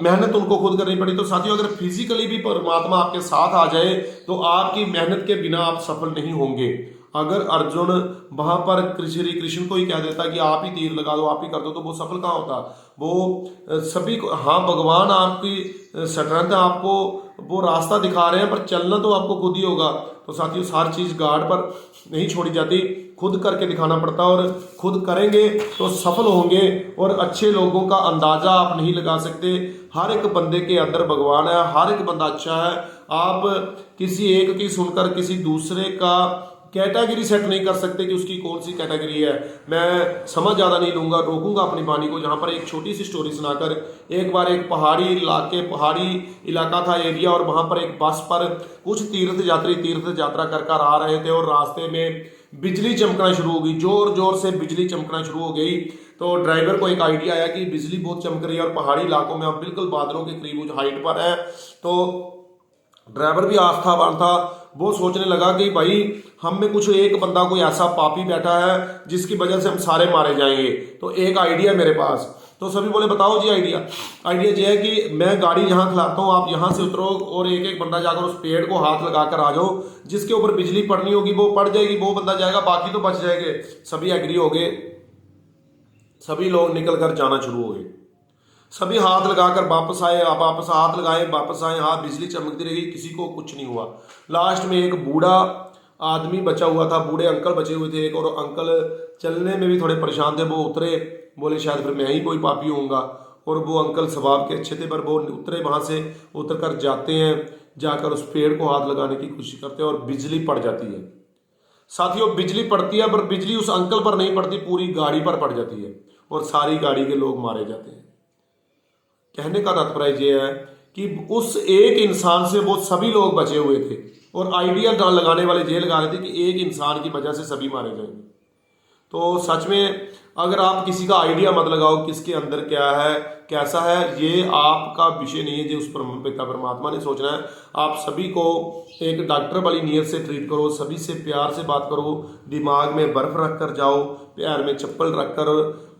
मेहनत उनको खुद करनी पड़ी। तो साथियों, अगर फिजिकली भी परमात्मा आपके साथ आ जाए तो आपकी मेहनत के बिना आप सफल नहीं होंगे। अगर अर्जुन वहां पर श्री कृष्ण को ही कह देता कि आप ही तीर लगा दो, आप ही कर दो, तो वो सफल कहाँ होता। वो सभी को, हाँ भगवान आपकी स्ट्रेंथ आपको वो रास्ता दिखा रहे हैं, पर चलना तो आपको खुद ही होगा। तो साथियों, हर चीज गार्ड पर नहीं छोड़ी जाती, खुद करके दिखाना पड़ता है, और खुद करेंगे तो सफल होंगे। और अच्छे लोगों का अंदाजा आप नहीं लगा सकते, हर एक बंदे के अंदर भगवान है, हर एक बंदा अच्छा है। आप किसी एक की सुनकर किसी दूसरे का कैटेगरी सेट नहीं कर सकते कि उसकी कौन सी कैटेगरी है। मैं समझ ज़्यादा नहीं लूँगा, रोकूंगा अपनी वाणी को, जहाँ पर एक छोटी सी स्टोरी सुनाकर। एक बार एक पहाड़ी इलाका था एरिया, और वहाँ पर एक बस पर कुछ तीर्थ यात्रा कर आ रहे थे, और रास्ते में बिजली चमकना शुरू हो गई, जोर जोर से बिजली चमकना शुरू हो गई। तो ड्राइवर को एक आइडिया आया कि बिजली बहुत चमक रही है, और पहाड़ी इलाकों में हम बिल्कुल बादलों के करीब हाइट पर है। तो ड्राइवर भी आस्थावान था, वो सोचने लगा कि भाई हम में कुछ एक बंदा कोई ऐसा पापी बैठा है जिसकी वजह से हम सारे मारे जाएंगे। तो एक आइडिया मेरे पास। तो सभी बोले बताओ जी आइडिया ये है कि मैं गाड़ी यहाँ खिलाता हूँ, आप यहाँ से उतरो, और एक एक बंदा जाकर उस पेड़ को हाथ लगाकर आ जाओ, जिसके ऊपर बिजली पड़नी होगी वो पड़ जाएगी, वो बंदा जाएगा, बाकी तो बच जाएंगे। सभी एग्री हो गए, सभी लोग निकल कर जाना शुरू हो गए। सभी हाथ लगाकर वापस आए, हाथ लगाए, वापस आए, हाथ बिजली चमकती रही, किसी को कुछ नहीं हुआ। लास्ट में एक बूढ़ा आदमी बचा हुआ था, बूढ़े अंकल बचे हुए थे एक, और अंकल चलने में भी थोड़े परेशान थे। वो उतरे, बोले शायद फिर मैं ही कोई पापी होऊंगा, और वो अंकल स्वभाव के अच्छे थे, पर वो उतरे, वहां से उतर कर जाते हैं, जाकर उस पेड़ को हाथ लगाने की कोशिश करते हैं, और बिजली पड़ जाती है। साथियों, बिजली पड़ती है, पर बिजली उस अंकल पर नहीं पड़ती, पूरी गाड़ी पर पड़ जाती है, और सारी गाड़ी के लोग मारे जाते हैं। कहने का तात्पर्य यह है कि उस एक इंसान से वो सभी लोग बचे हुए थे, और आइडिया लगाने वाले ये लगा रहे थे कि एक इंसान की वजह से सभी मारे जाएंगे। तो सच में अगर आप किसी का आइडिया मत लगाओ किसके अंदर क्या है, कैसा है ये आपका विषय नहीं है, जो उस पिता परमात्मा ने सोचना है। आप सभी को एक डॉक्टर वाली नीयत से ट्रीट करो, सभी से प्यार से बात करो, दिमाग में बर्फ रख कर जाओ, पैर में चप्पल रख कर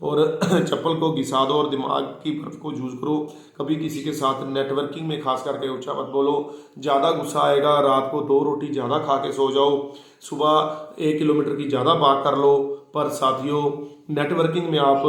और चप्पल को घिसा दो और दिमाग की बर्फ को यूज करो। कभी किसी के साथ नेटवर्किंग में खास करके ऊंचा मत बोलो, ज़्यादा गुस्सा आएगा, रात को 2 रोटी ज़्यादा खा के सो जाओ, सुबह 1 किलोमीटर की ज़्यादा भाग कर लो। पर साथियों, नेटवर्किंग में आप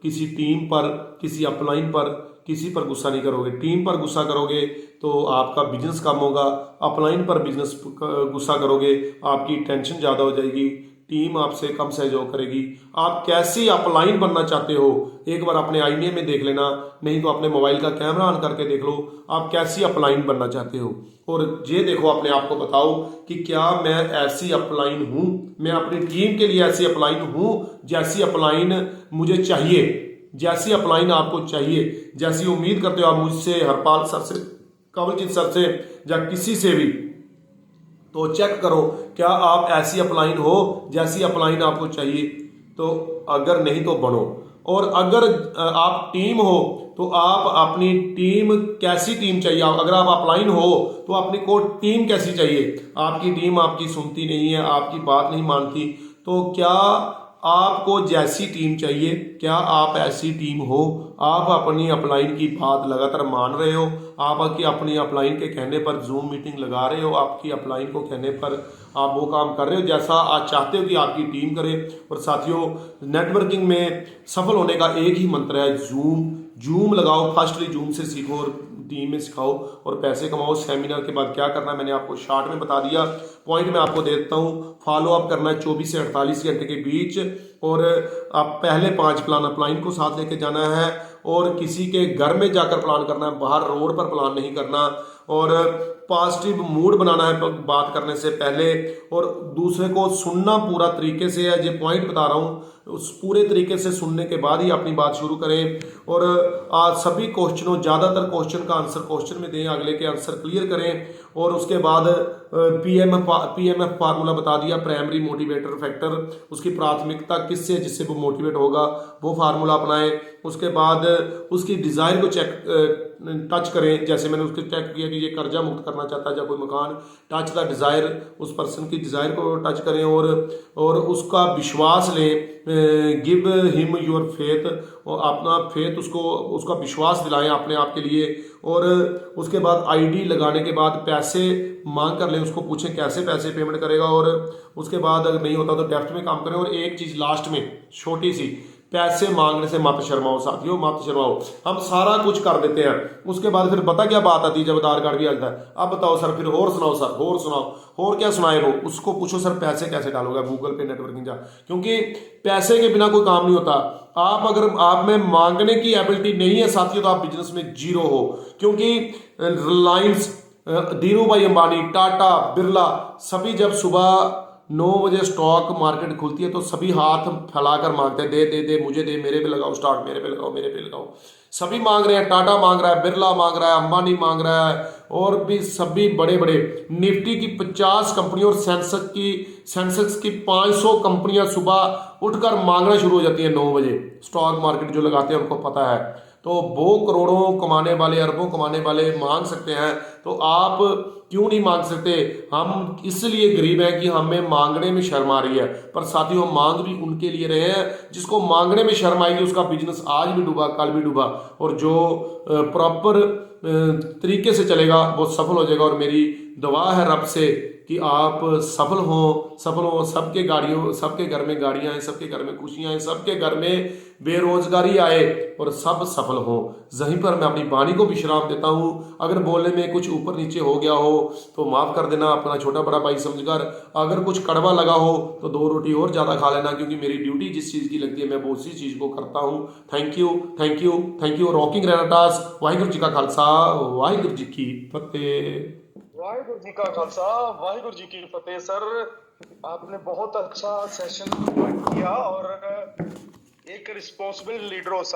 किसी टीम पर, किसी अपलाइन पर, किसी पर गुस्सा नहीं करोगे। टीम पर गुस्सा करोगे तो आपका बिजनेस कम होगा, अपलाइन पर बिजनेस गुस्सा करोगे आपकी टेंशन ज़्यादा हो जाएगी, टीम आपसे कम सहयोग करेगी। आप कैसी अपलाइन बनना चाहते हो एक बार अपने आईने में देख लेना, नहीं तो अपने मोबाइल का कैमरा ऑन करके देख लो आप कैसी अपलाइन बनना चाहते हो। और ये देखो, अपने आप को बताओ कि क्या मैं ऐसी अपलाइन हूँ, मैं अपनी टीम के लिए ऐसी अपलाइन हूँ जैसी अपलाइन मुझे चाहिए, जैसी अपलाइन आपको चाहिए, जैसी उम्मीद करते हो आप मुझसे, हरपाल सर से, कंवलजीत सर से या किसी से भी। तो चेक करो क्या आप ऐसी अपलाइन हो जैसी अपलाइन आपको चाहिए। तो अगर नहीं तो बनो। और अगर आप टीम हो तो आप अपनी टीम, कैसी टीम चाहिए, अगर आप अपलाइन हो तो अपनी को टीम कैसी चाहिए। आपकी टीम आपकी सुनती नहीं है, आपकी बात नहीं मानती, तो क्या आपको जैसी टीम चाहिए, क्या आप ऐसी टीम हो। आप अपनी अपलाइन की बात लगातार मान रहे हो, आपकी अपनी अपलाइन के कहने पर जूम मीटिंग लगा रहे हो, आपकी अपलाइन को कहने पर आप वो काम कर रहे हो जैसा आप चाहते हो कि आपकी टीम करे। और साथियों, नेटवर्किंग में सफल होने का एक ही मंत्र है, जूम लगाओ, फास्टली जूम से सीखो और टीम में सिखाओ और पैसे कमाओ। सेमिनार के बाद क्या करना है मैंने आपको शॉर्ट में बता दिया, पॉइंट में आपको दे देता हूँ। फॉलो अप करना है 24 से 48 घंटे के बीच, और आप पहले 5 प्लान अपलाइन को साथ लेके जाना है, और किसी के घर में जाकर प्लान करना है, बाहर रोड पर प्लान नहीं करना, और पॉजिटिव मूड बनाना है बात करने से पहले, और दूसरे को सुनना पूरा तरीके से है, ये पॉइंट बता रहा हूँ, उस पूरे तरीके से सुनने के बाद ही अपनी बात शुरू करें। और आज सभी क्वेश्चनों, ज़्यादातर क्वेश्चन का आंसर क्वेश्चन में दें, अगले के आंसर क्लियर करें। और उसके बाद पीएमएफ फार्मूला बता दिया, प्राइमरी मोटिवेटर फैक्टर, उसकी प्राथमिकता किससे, जिससे वो मोटिवेट होगा, वो फार्मूला अपनाएं। उसके बाद उसकी डिज़ायर को टच करें, जैसे मैंने उसके चेक किया कि ये कर्जा मुक्त करना चाहता है या कोई मकान, टच द डिज़ायर, उस पर्सन की डिज़ायर को टच करें और उसका विश्वास लें, गिव हिम योर फेथ, और अपना फेथ उसका विश्वास दिलाएं अपने आप के लिए। और उसके बाद आईडी लगाने के बाद पैसे मांग कर लें, उसको पूछें कैसे पैसे पेमेंट करेगा, और उसके बाद अगर नहीं होता तो डेप्थ में काम करें। और एक चीज़ लास्ट में छोटी सी, पैसे मांगने से मत शर्माओ साथियों, मत शर्माओ। हम सारा कुछ कर देते हैं, उसके बाद फिर पता क्या बात आती है, जब आधार कार्ड भी आता है, अब बताओ सर, फिर और सुनाओ सर, और सुनाओ, और क्या सुनाए वो, उसको पूछो सर पैसे कैसे डालोगे गूगल पे, नेटवर्किंग जा, क्योंकि पैसे के बिना कोई काम नहीं होता। आप अगर आप में मांगने की एबिलिटी नहीं है साथियों, तो आप बिजनेस में जीरो हो। क्योंकि रिलायंस, धीरू भाई अंबानी, टाटा, बिरला, सभी जब सुबह 9 बजे स्टॉक मार्केट खुलती है तो सभी हाथ फैलाकर मांगते हैं, दे दे दे, मुझे दे, मेरे पे लगाओ स्टॉक, मेरे पे लगाओ, मेरे पे लगाओ। सभी मांग रहे हैं, टाटा मांग रहा है, बिरला मांग रहा है, अंबानी मांग रहा है, और भी सभी बड़े बड़े निफ्टी की 50 कंपनियों और सेंसेक्स की 500 कंपनियां सुबह उठकर मांगना शुरू हो जाती है 9 बजे। स्टॉक मार्केट जो लगाते हैं उनको पता है। तो वो करोड़ों कमाने वाले, अरबों कमाने वाले मांग सकते हैं, तो आप क्यों नहीं मांग सकते। हम इसलिए गरीब हैं कि हमें मांगने में शर्म आ रही है। पर साथियों, हम मांग भी उनके लिए रहे हैं जिसको मांगने में शर्म आएगी, उसका बिजनेस आज भी डूबा, कल भी डूबा, और जो प्रॉपर तरीके से चलेगा वो सफल हो जाएगा। और मेरी दुआ है रब से कि आप सफल हो। सबके घर में गाड़ियां आए, सबके घर में खुशियां आए, सबके घर में बेरोजगारी आए और सब सफल हो। यहीं पर मैं अपनी वाणी को विश्राम देता हूँ। अगर बोलने में कुछ ऊपर नीचे हो गया हो तो माफ कर देना, अपना छोटा बड़ा भाई समझकर। अगर कुछ कड़वा लगा हो तो 2 रोटी और ज्यादा खा लेना, क्योंकि मेरी ड्यूटी जिस चीज की लगती है मैं वो उसी चीज को करता हूँ। Thank you, thank you, thank you. Rocking Renatus. Waheguru ji का खालसा, वाहिगुरू जी की फतेह। वाहिगुरु जी का खालसा, वाहिगुरु जी की फतेह। सर, आपने बहुत अच्छा सेशन किया और एक रिस्पॉन्सिबल लीडर हो सर।